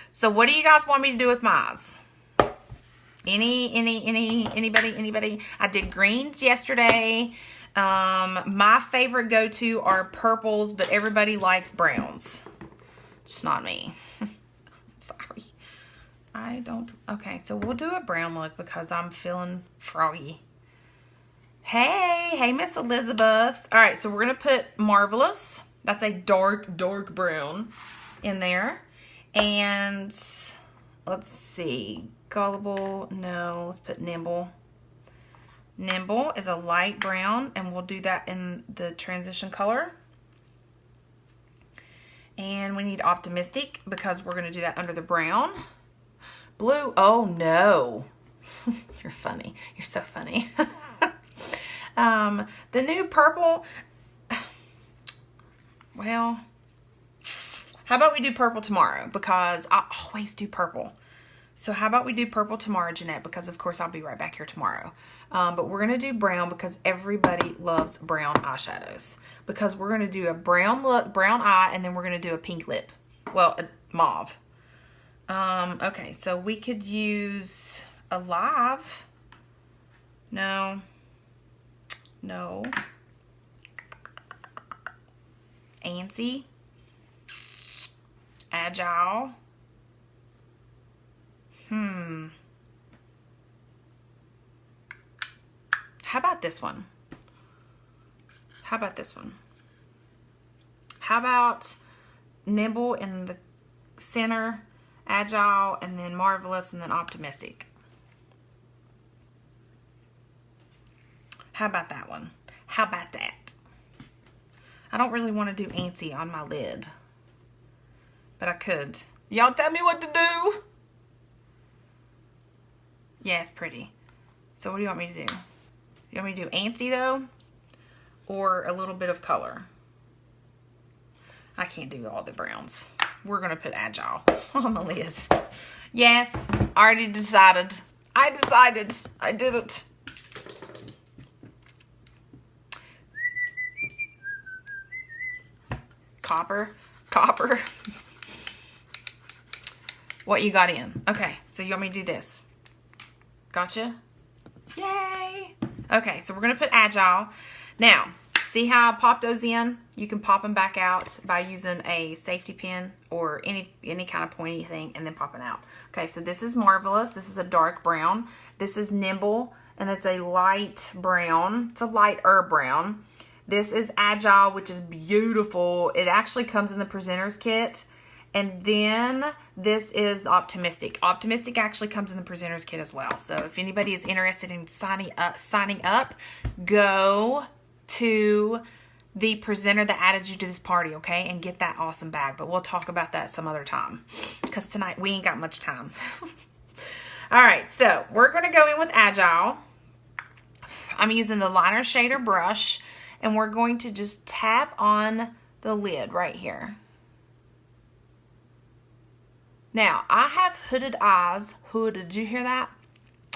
So what do you guys want me to do with my eyes? Anybody? I did greens yesterday. My favorite go-to are purples, but everybody likes browns. Just not me. Sorry. I don't. Okay, so we'll do a brown look because I'm feeling froggy. Hey, Miss Elizabeth. All right, so we're going to put Marvelous. That's a dark brown in there. And let's see. Gullible. No, let's put Nimble. Nimble is a light brown, and we'll do that in the transition color. And we need Optimistic because we're going to do that under the brown. Blue. Oh, no. You're funny. You're so funny. The new purple. Well, how about we do purple tomorrow? Because I always do purple. So how about we do purple tomorrow, Jeanette? Because, of course, I'll be right back here tomorrow. But we're going to do brown because everybody loves brown eyeshadows. Because we're going to do a brown look, brown eye, and then we're going to do a pink lip. Well, a mauve. Okay, so we could use Alive. No. No. Antsy. Agile. How about this one? How about this one? How about nimble in the center, agile, and then marvelous, and then optimistic? How about that one? How about that? I don't really want to do antsy on my lid, but I could. Y'all tell me what to do. Yeah, it's pretty. So what do you want me to do? You want me to do antsy though? Or a little bit of color? I can't do all the browns. We're gonna put agile on the lid. Yes, I already decided. I decided. I did it. Copper. Copper. What you got in? Okay, so you want me to do this? Gotcha? Yay! Okay, so we're gonna put agile. Now, see how I popped those in? You can pop them back out by using a safety pin or any kind of pointy thing and then popping out. Okay, so this is marvelous. This is a dark brown. This is nimble, and it's a light brown. It's a lighter brown. This is agile, which is beautiful. It actually comes in the presenter's kit. And then this is optimistic. Optimistic actually comes in the presenter's kit as well. So if anybody is interested in signing up, go to the presenter that added you to this party, okay? And get that awesome bag. But we'll talk about that some other time, because tonight we ain't got much time. All right, so we're going to go in with agile. I'm using the liner shader brush, and we're going to just tap on the lid right here. Now, I have hooded eyes. Hooded, did you hear that?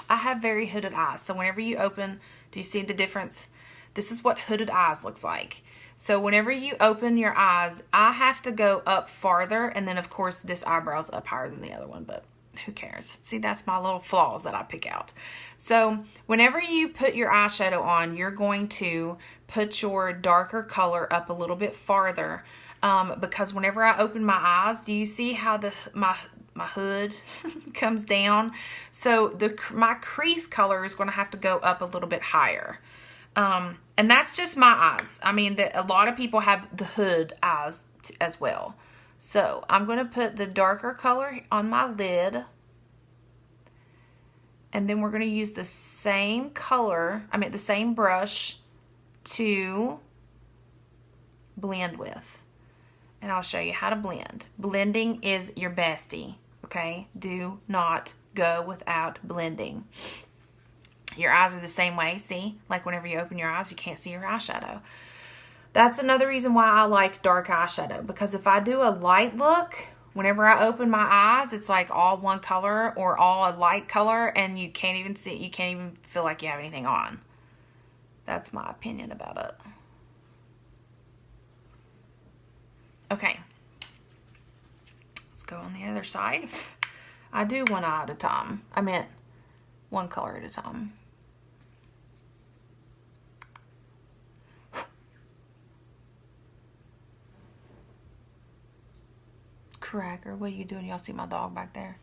I have very hooded eyes. So whenever you open, do you see the difference? This is what hooded eyes looks like. So whenever you open your eyes, I have to go up farther. And then, of course, this eyebrow's up higher than the other one. But who cares? See, that's my little flaws that I pick out. So whenever you put your eyeshadow on, you're going to put your darker color up a little bit farther. Because whenever I open my eyes, do you see how my hood comes down? So my crease color is going to have to go up a little bit higher. And that's just my eyes. I mean, a lot of people have the hood eyes as well. So I'm going to put the darker color on my lid. And then we're going to use the same color, the same brush to blend with. And I'll show you how to blend. Blending is your bestie, okay? Do not go without blending. Your eyes are the same way, see? Like whenever you open your eyes, you can't see your eyeshadow. That's another reason why I like dark eyeshadow, because if I do a light look, whenever I open my eyes, it's like all one color or all a light color, and you can't even see it. You can't even feel like you have anything on. That's my opinion about it. Okay, let's go on the other side. I do one eye at a time. I meant one color at a time. Cracker, what are you doing? Y'all see my dog back there?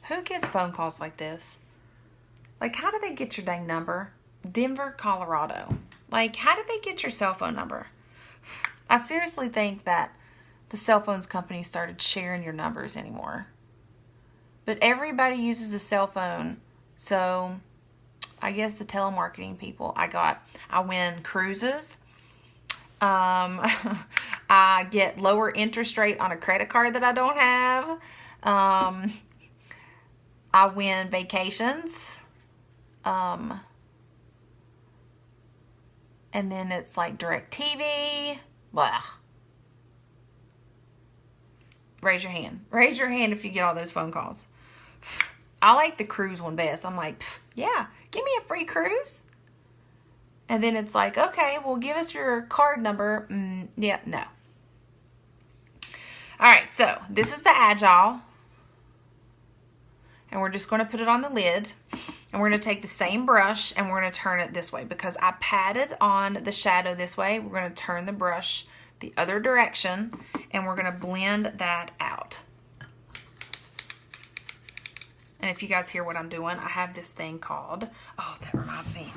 Who gets phone calls like this? Like, how do they get your dang number? Denver, Colorado. Like, how did they get your cell phone number? I seriously think that the cell phones company started sharing your numbers anymore. But everybody uses a cell phone, so I guess the telemarketing people, I win cruises. I get lower interest rate on a credit card that I don't have. I win vacations. And then it's like DirecTV. Blah. Raise your hand. Raise your hand if you get all those phone calls. I like the cruise one best. I'm like, yeah, give me a free cruise. And then it's like, okay, well, give us your card number. Yeah, no. All right, so this is the Agile. and we're just going to put it on the lid, and we're going to take the same brush and we're going to turn it this way because I patted on the shadow this way. We're going to turn the brush the other direction, and we're going to blend that out. And if you guys hear what I'm doing, I have this thing called, oh, that reminds me.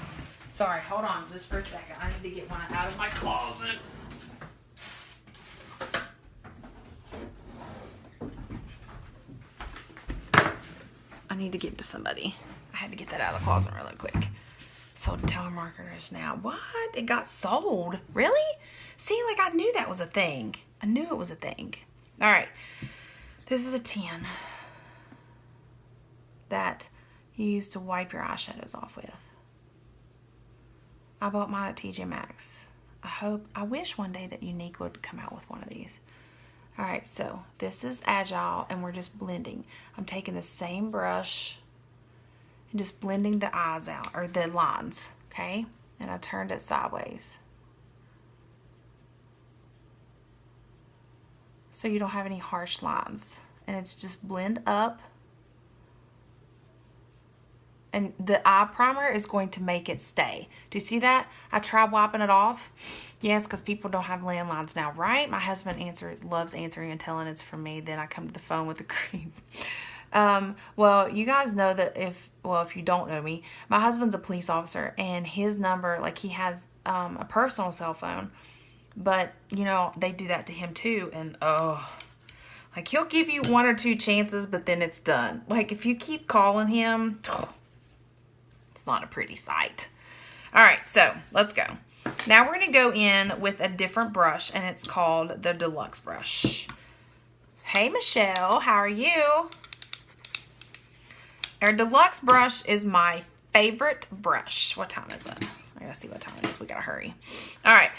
Sorry, hold on just for a second. I need to get one out of my closet. I need to give it to somebody. I had to get that out of the closet really quick. Sold to telemarketers now. What? It got sold? Really? See, like I knew that was a thing. I knew it was a thing. All right. This is a 10 that you use to wipe your eyeshadows off with. I bought mine at TJ Maxx. I wish one day that Younique would come out with one of these. All right, so this is Agile, and we're just blending. I'm taking the same brush and just blending the eyes out, or the lines, okay? And I turned it sideways. So you don't have any harsh lines. And it's just blend up. And the eye primer is going to make it stay. Do you see that? I tried wiping it off. Yes, because people don't have landlines now, right? My husband loves answering and telling it's from me. Then I come to the phone with the cream. Well, you guys know that if you don't know me, my husband's a police officer, and his number, like he has a personal cell phone, but you know, they do that to him too. And like he'll give you 1 or 2 chances, but then it's done. Like if you keep calling him, it's not a pretty sight. All right, so let's go. Now we're going to go in with a different brush, and it's called the Deluxe brush. Hey, Michelle, how are you? Our Deluxe brush is my favorite brush. What time is it? I gotta see what time it is. We gotta hurry. All right,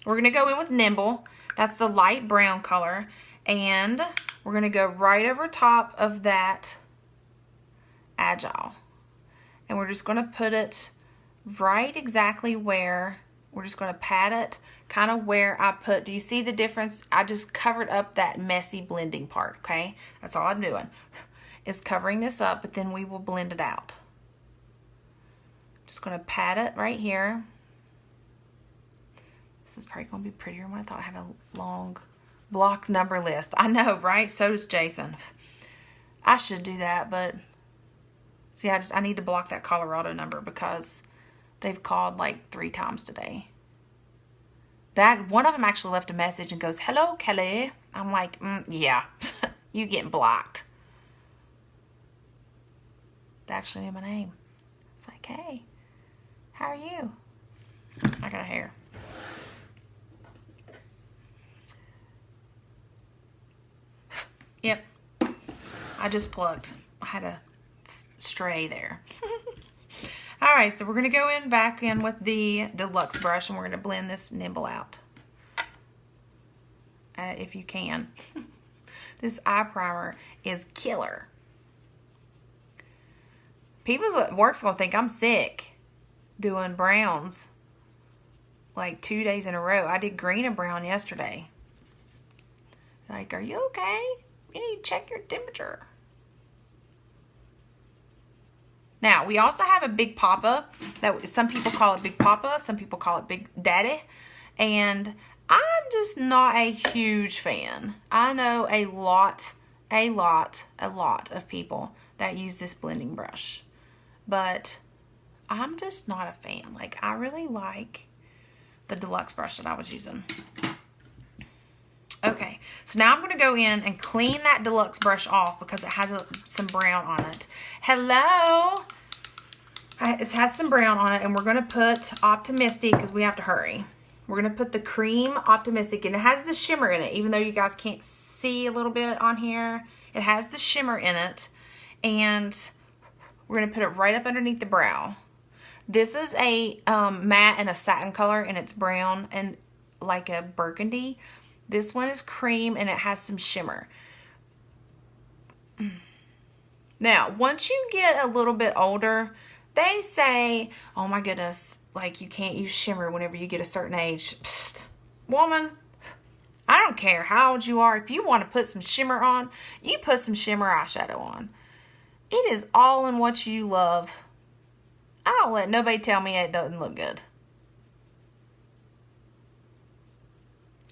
we're going to go in with Nimble. That's the light brown color, and we're going to go right over top of that Agile. And we're just going to put it right exactly where, we're just going to pat it kind of where I put, do you see the difference? I just covered up that messy blending part, okay? That's all I'm doing, is covering this up, but then we will blend it out. Just going to pat it right here. This is probably going to be prettier than what I thought. I have a long block number list. I know, right? So does Jason. I should do that, but see, I need to block that Colorado number because they've called like 3 times today. That one of them actually left a message and goes, "Hello, Kelly." I'm like, yeah, you getting blocked. They actually knew my name. It's like, hey, how are you? I got a hair. Yep, I just plugged. I had a stray there. All right, so we're going to go back in with the Deluxe brush, and we're going to blend this Nimble out. If you can. This eye primer is killer. People at work's going to think I'm sick doing browns like 2 days in a row. I did green and brown yesterday. Like, are you okay? You need to check your temperature. Now, we also have a Big Papa. That some people call it Big Papa. Some people call it Big Daddy. And I'm just not a huge fan. I know a lot of people that use this blending brush. But I'm just not a fan. Like, I really like the Deluxe brush that I was using. Okay, so now I'm going to go in and clean that Deluxe brush off because it has some brown on it. Hello! It has some brown on it, and we're going to put Optimistic because we have to hurry. We're going to put the cream Optimistic, and it has the shimmer in it, even though you guys can't see a little bit on here. It has the shimmer in it, and we're going to put it right up underneath the brow. This is a matte and a satin color, and it's brown and like a burgundy. This one is cream, and it has some shimmer. Now, once you get a little bit older, they say, oh my goodness, like you can't use shimmer whenever you get a certain age. Psst, woman, I don't care how old you are. If you want to put some shimmer on, you put some shimmer eyeshadow on. It is all in what you love. I don't let nobody tell me it doesn't look good.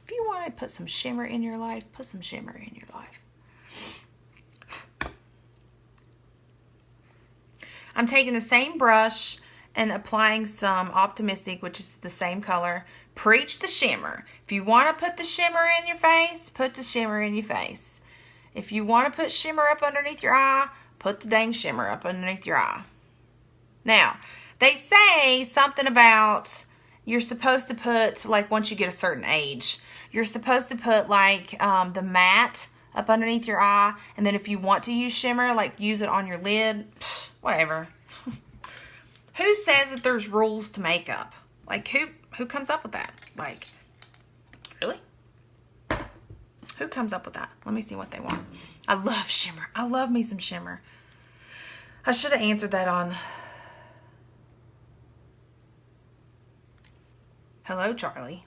If you want to put some shimmer in your life, put some shimmer in your life. I'm taking the same brush and applying some Optimistic, which is the same color. Preach the shimmer. If you want to put the shimmer in your face, put the shimmer in your face. If you want to put shimmer up underneath your eye, put the dang shimmer up underneath your eye. Now, they say something about you're supposed to put, like once you get a certain age, you're supposed to put like the matte up underneath your eye. And then if you want to use shimmer, like use it on your lid, whatever. Who says that there's rules to makeup? Like who comes up with that? Like, really? Who comes up with that? Let me see what they want. I love shimmer. I love me some shimmer. I should have answered that on... Hello, Charlie.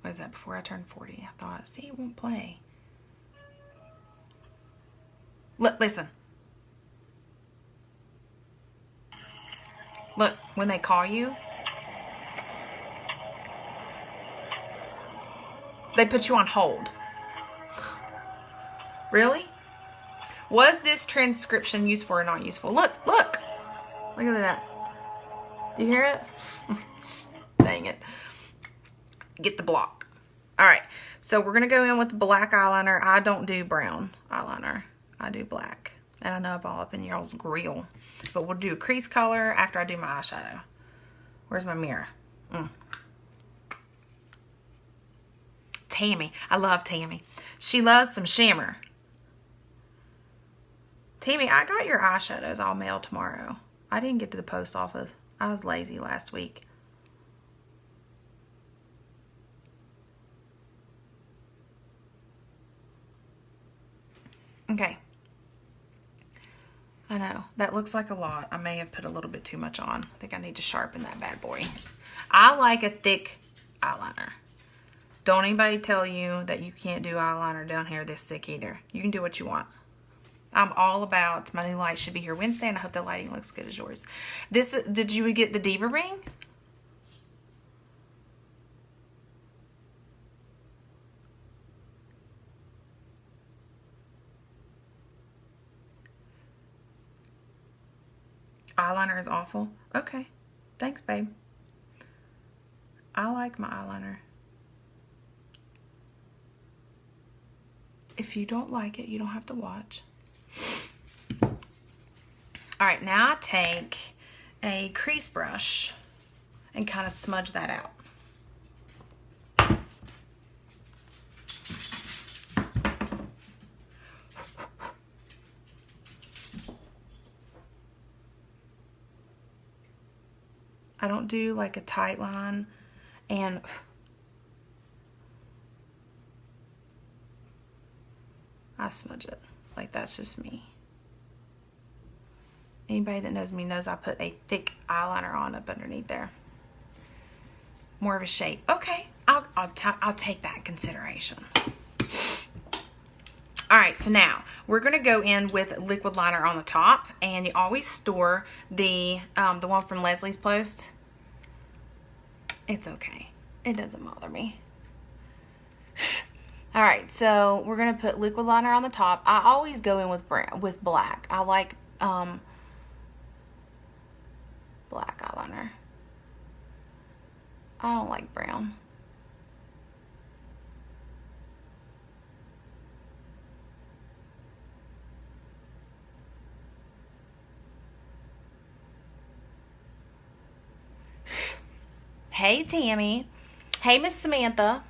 What is that? Before I turned 40. I thought, see, it won't play. Listen. Look, when they call you, they put you on hold. Really? Was this transcription useful or not useful? Look. Look at that. Do you hear it? Dang it. Get the block. All right. So we're going to go in with black eyeliner. I don't do brown eyeliner. I do black. And I know I'm all up in y'all's grill. But we'll do a crease color after I do my eyeshadow. Where's my mirror? Tammy. I love Tammy. She loves some shimmer. Tammy, I got your eyeshadows all mailed tomorrow. I didn't get to the post office. I was lazy last week. Okay. I know, that looks like a lot. I may have put a little bit too much on. I think I need to sharpen that bad boy. I like a thick eyeliner. Don't anybody tell you that you can't do eyeliner down here this thick either. You can do what you want. I'm all about, my new light should be here Wednesday, and I hope the lighting looks good as yours. Did you get the Diva ring? Eyeliner is awful. Okay. Thanks, babe. I like my eyeliner. If you don't like it, you don't have to watch. Alright, now I take a crease brush and kind of smudge that out. I don't do like a tight line, and I smudge it. Like, that's just me. Anybody that knows me knows I put a thick eyeliner on up underneath there. More of a shape. Okay, I'll take that in consideration. Alright, so now we're going to go in with liquid liner on the top, and you always store the one from Leslie's Post. It's okay. It doesn't bother me. Alright, so we're going to put liquid liner on the top. I always go in with black. I like black eyeliner. I don't like brown. Hey, Tammy. Hey, Miss Samantha.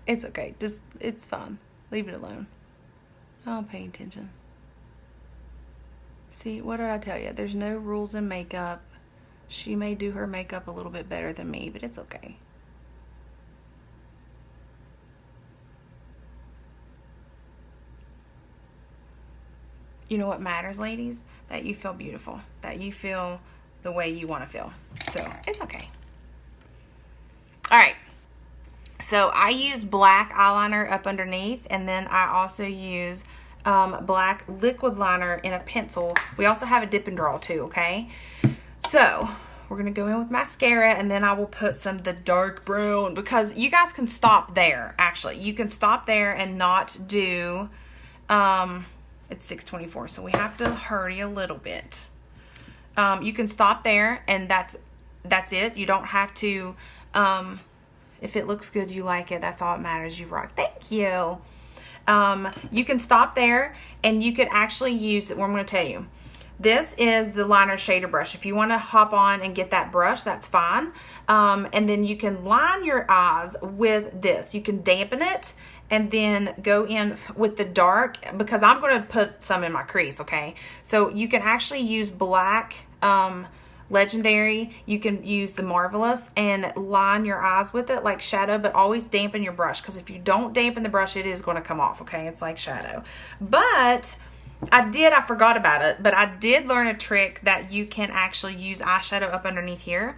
It's okay. It's fine. Leave it alone. I don't pay attention. See, what did I tell you? There's no rules in makeup. She may do her makeup a little bit better than me, but it's okay. you know what matters, ladies? That you feel beautiful. That you feel the way you want to feel. So, it's okay. Alright. So, I use black eyeliner up underneath. And then I also use black liquid liner in a pencil. We also have a dip and draw too, okay? So, we're going to go in with mascara, and then I will put some of the dark brown, because you guys can stop there, actually. You can stop there and not do, it's 6:24, so we have to hurry a little bit. You can stop there, and that's it. You don't have to, if it looks good, you like it, that's all that matters. You rock. Thank you. You can stop there, and you could actually use it. What I'm going to tell you. This is the liner shader brush. If you want to hop on and get that brush, that's fine. And then you can line your eyes with this. You can dampen it and then go in with the dark, because I'm going to put some in my crease, okay? So you can actually use black Legendary. You can use the Marvelous and line your eyes with it like shadow, but always dampen your brush, because if you don't dampen the brush, it is going to come off, okay? It's like shadow. But I forgot about it, but I did learn a trick that you can actually use eyeshadow up underneath here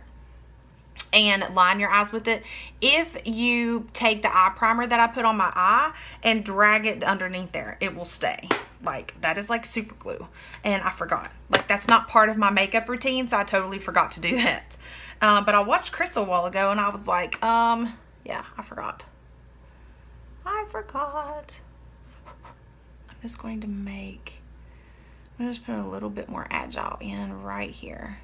and line your eyes with it. If you take the eye primer that I put on my eye and drag it underneath there, it will stay. Like, that is like super glue. And I forgot. Like, that's not part of my makeup routine, so I totally forgot to do that. But I watched Crystal a while ago, and I was like, yeah, I forgot. I'm just going to I'm just put a little bit more Agile in right here.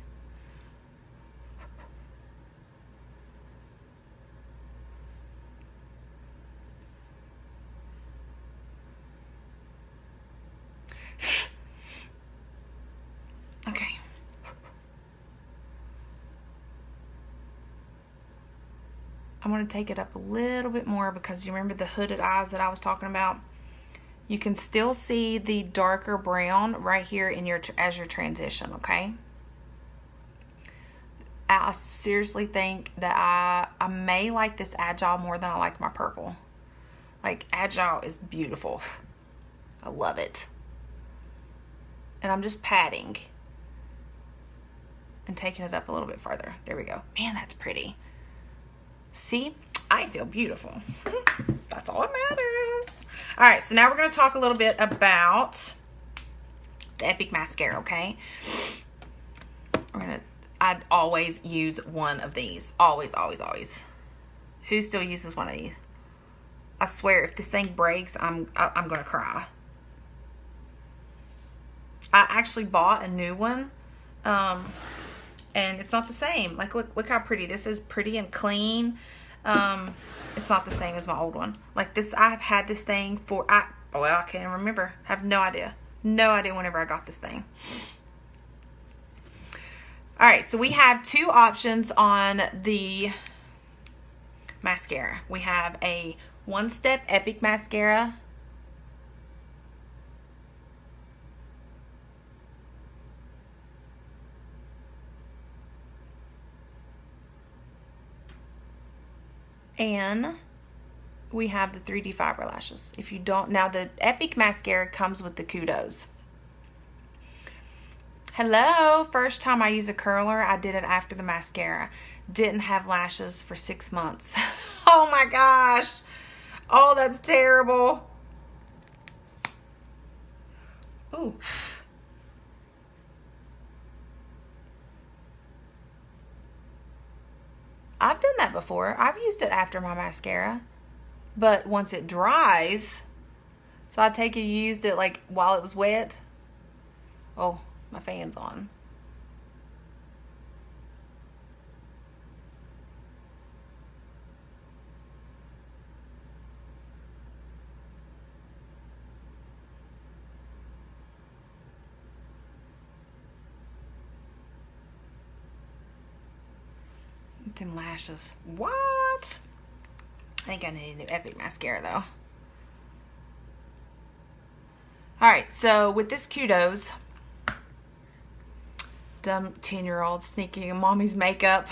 Okay. I'm going to take it up a little bit more, because you remember the hooded eyes that I was talking about? You can still see the darker brown right here in as your transition, okay? I seriously think that I may like this Agile more than I like my purple. Like, Agile is beautiful. I love it. And I'm just patting and taking it up a little bit further. There we go. Man, that's pretty. See? I feel beautiful. That's all that matters. All right, so now we're going to talk a little bit about the Epic Mascara, okay? I'd always use one of these. Always, always, always. Who still uses one of these? I swear, if this thing breaks, I'm going to cry. I actually bought a new one, and it's not the same. Like, look how pretty. This is pretty and clean. It's not the same as my old one. Like this, I've had this thing for, I can't even remember. I have no idea. No idea whenever I got this thing. Alright, so we have two options on the mascara. We have a One Step Epic Mascara. And we have the 3D Fiber Lashes. If you don't, now the Epic Mascara comes with the Kudos. Hello, first time I use a curler, I did it after the mascara. Didn't have lashes for 6 months. Oh my gosh. Oh, that's terrible. Ooh. I've done that before. I've used it after my mascara. But once it dries, so I take it, you used it like while it was wet. Oh, my fan's on. Them lashes. What? I think I need a new Epic Mascara though. Alright, so with this Kudos, dumb 10-year-old sneaking in mommy's makeup.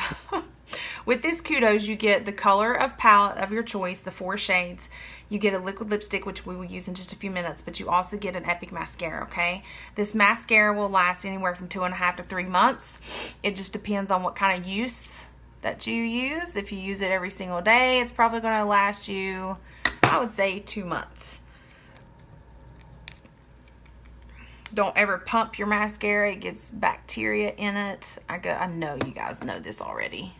With this Kudos, you get the color of palette of your choice, the 4 shades. You get a liquid lipstick, which we will use in just a few minutes, but you also get an Epic mascara, okay? This mascara will last anywhere from 2.5 to 3 months. It just depends on what kind of use that you use. If you use it every single day, it's probably going to last you, I would say, 2 months. Don't ever pump your mascara. It gets bacteria in it. I know you guys know this already.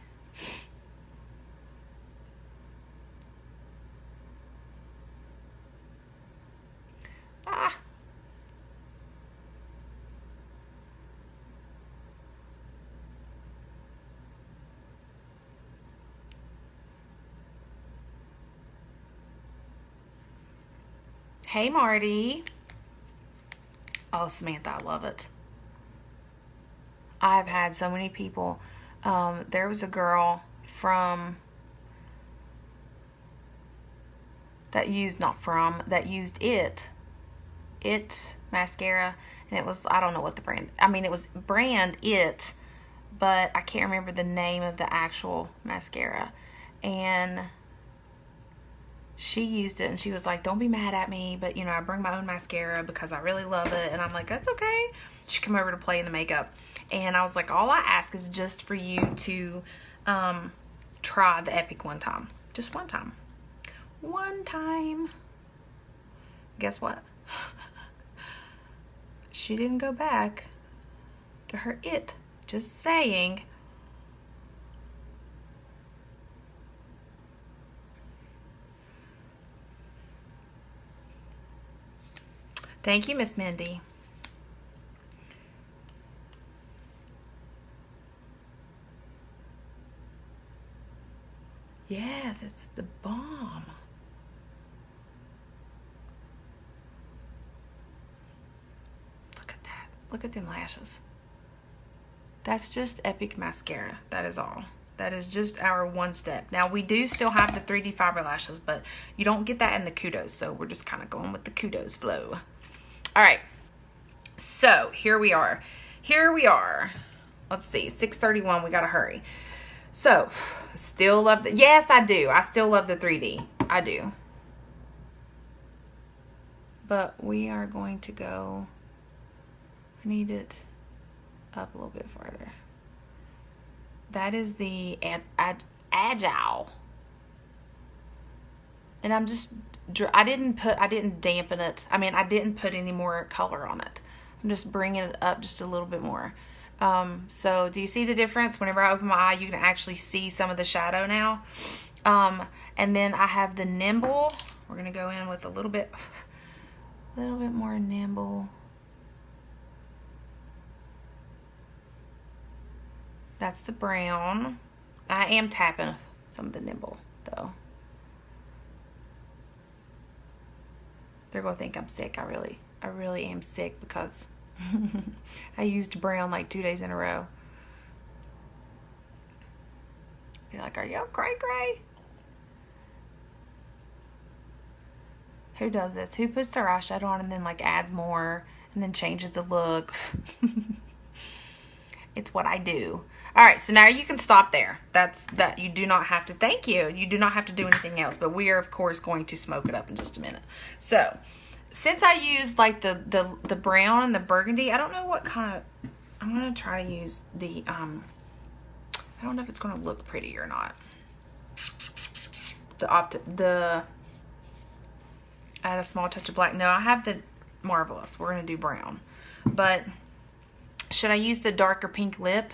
Hey, Marty. Oh, Samantha, I love it. I've had so many people. There was a girl that used it mascara, and it was, I don't know what the brand, I mean, it was brand It, but I can't remember the name of the actual mascara. And she used it, and she was like, don't be mad at me, but you know, I bring my own mascara because I really love it. And I'm like, that's okay. She come over to play in the makeup, and I was like, all I ask is just for you to try the Epic one time. Just one time. One time. Guess what? She didn't go back to her It. Just saying. Thank you, Miss Mindy. Yes, it's the bomb. Look at that. Look at them lashes. That's just Epic mascara. That is all. That is just our one step. Now, we do still have the 3D fiber lashes, but you don't get that in the Kudos, so we're just kind of going with the Kudos flow. All right, so here we are. Let's see, 6:31, we gotta hurry. So, still love the, yes, I do. I still love the 3D. I do. But we are going to go, I need it up a little bit farther. That is the Agile. And I'm just, I didn't dampen it. I mean, I didn't put any more color on it. I'm just bringing it up just a little bit more. So do you see the difference? Whenever I open my eye, you can actually see some of the shadow now. And then I have the Nimble. We're going to go in with a little bit more Nimble. That's the brown. I am tapping some of the Nimble, though. They're going to think I'm sick. I really am sick because I used brown like 2 days in a row. Be like, are you cray? Who does this? Who puts their eyeshadow on and then like adds more and then changes the look? It's what I do. All right, so now you can stop there. That you do not have to, thank you. You do not have to do anything else, but we are of course going to smoke it up in just a minute. So, since I used like the brown and the burgundy, I don't know what kind of, I'm going to try to use the, I don't know if it's going to look pretty or not. I had a small touch of black. No, I have the Marvelous. We're going to do brown. But should I use the darker pink lip?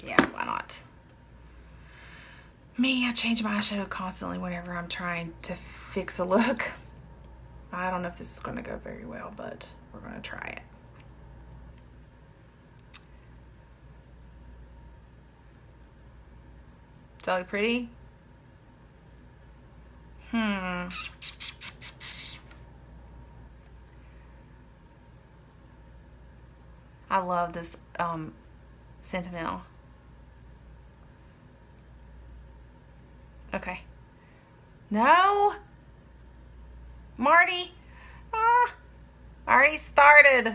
Yeah, why not? Me, I change my eyeshadow constantly whenever I'm trying to fix a look. I don't know if this is going to go very well, but we're going to try it. Does that look pretty? I love this Sentimental. Okay. No. Marty, already started.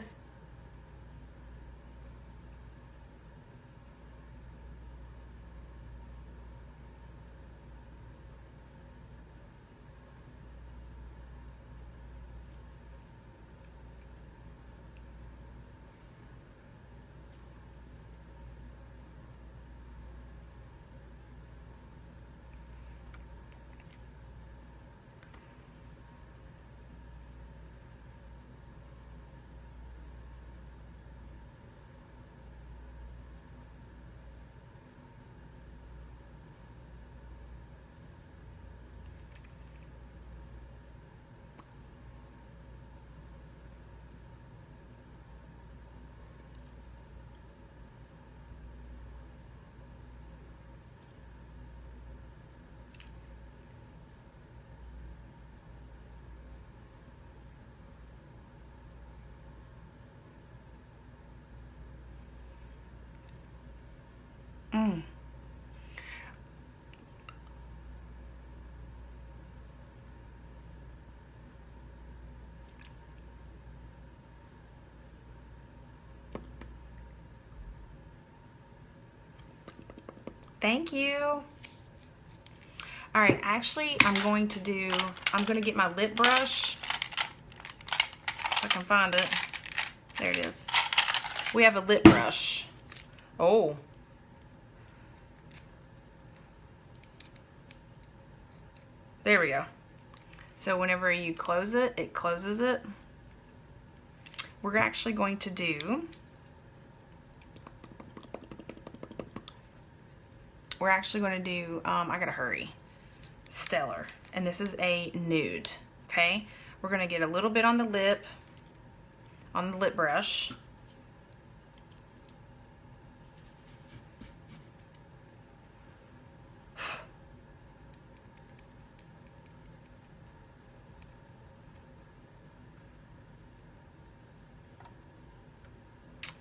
Thank you. All right, actually, I'm going to get my lip brush. If I can find it. There it is. We have a lip brush. Oh. There we go. So whenever you close it, it closes it. We're actually going to do, I gotta hurry, Stellar. And this is a nude, okay? We're gonna get a little bit on the lip, on the lip brush.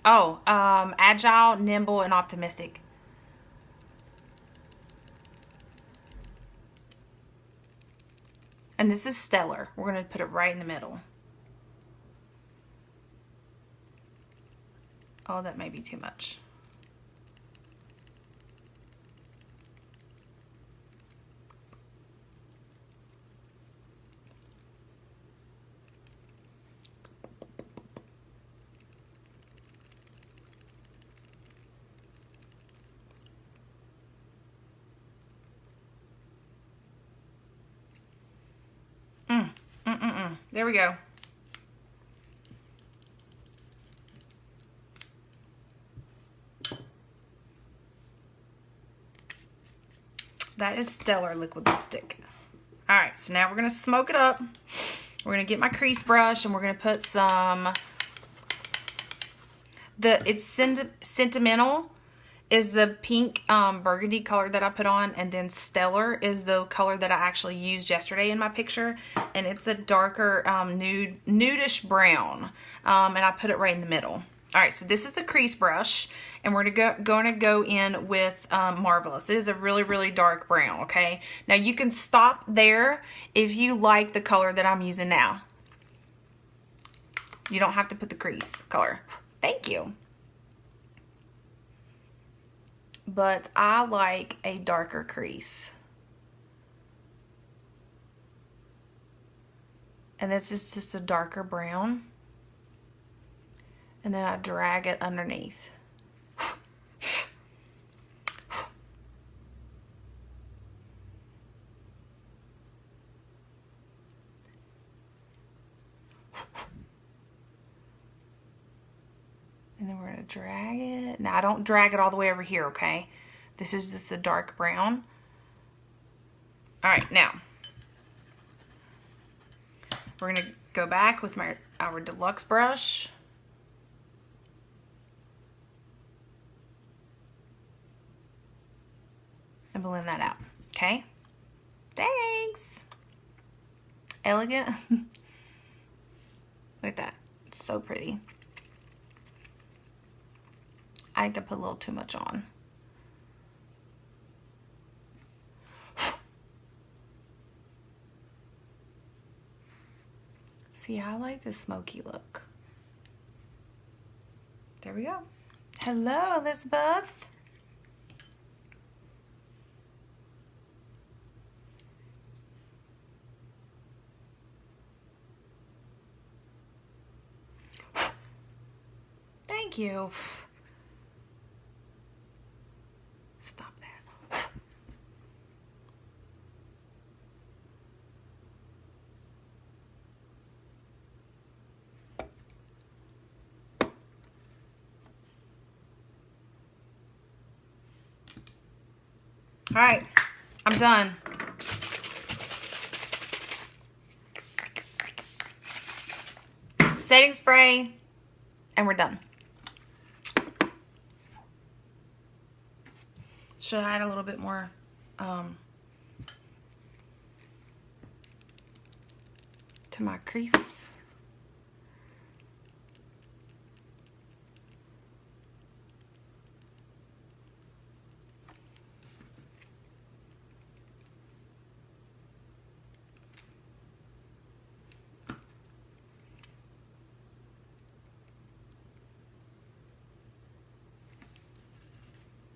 Oh, agile, nimble, and optimistic. And this is Stellar. We're going to put it right in the middle. Oh, that may be too much. There we go. That is Stellar liquid lipstick. All right, so now we're gonna smoke it up. We're gonna get my crease brush and we're gonna put some, it's Sentimental is the pink burgundy color that I put on, and then Stellar is the color that I actually used yesterday in my picture, and it's a darker nudish brown, and I put it right in the middle. All right, so this is the crease brush, and we're going to go in with Marvelous. It is a really, really dark brown, okay? Now, you can stop there if you like the color that I'm using now. You don't have to put the crease color. Thank you. But I like a darker crease. And this is just a darker brown. And then I drag it underneath. And then we're going to drag it. Now, I don't drag it all the way over here, okay? This is just the dark brown. All right, now, we're going to go back with our deluxe brush. And blend that out, okay? Thanks. Elegant. Look at that. It's so pretty. I think I put a little too much on. See, I like the smoky look. There we go. Hello, Elizabeth. Thank you. Stop that. All right, I'm done. Setting spray, and we're done. Should I add a little bit more to my crease?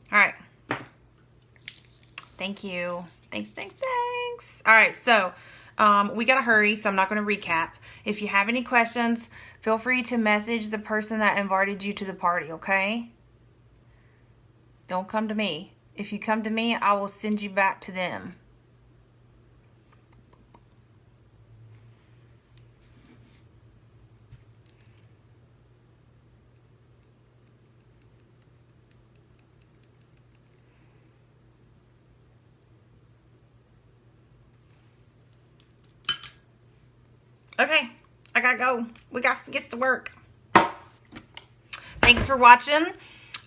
All right. Thank you. Thanks. All right, so we got to hurry, so I'm not going to recap. If you have any questions, feel free to message the person that invited you to the party, okay? Don't come to me. If you come to me, I will send you back to them. Okay, I gotta go. We got to get to work. Thanks for watching.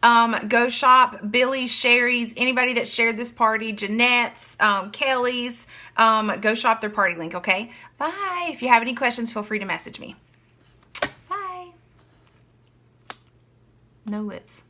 Go shop Billy's, Sherry's, anybody that shared this party, Jeanette's, Kelly's. Go shop their party link, okay? Bye. If you have any questions, feel free to message me. Bye. No lips.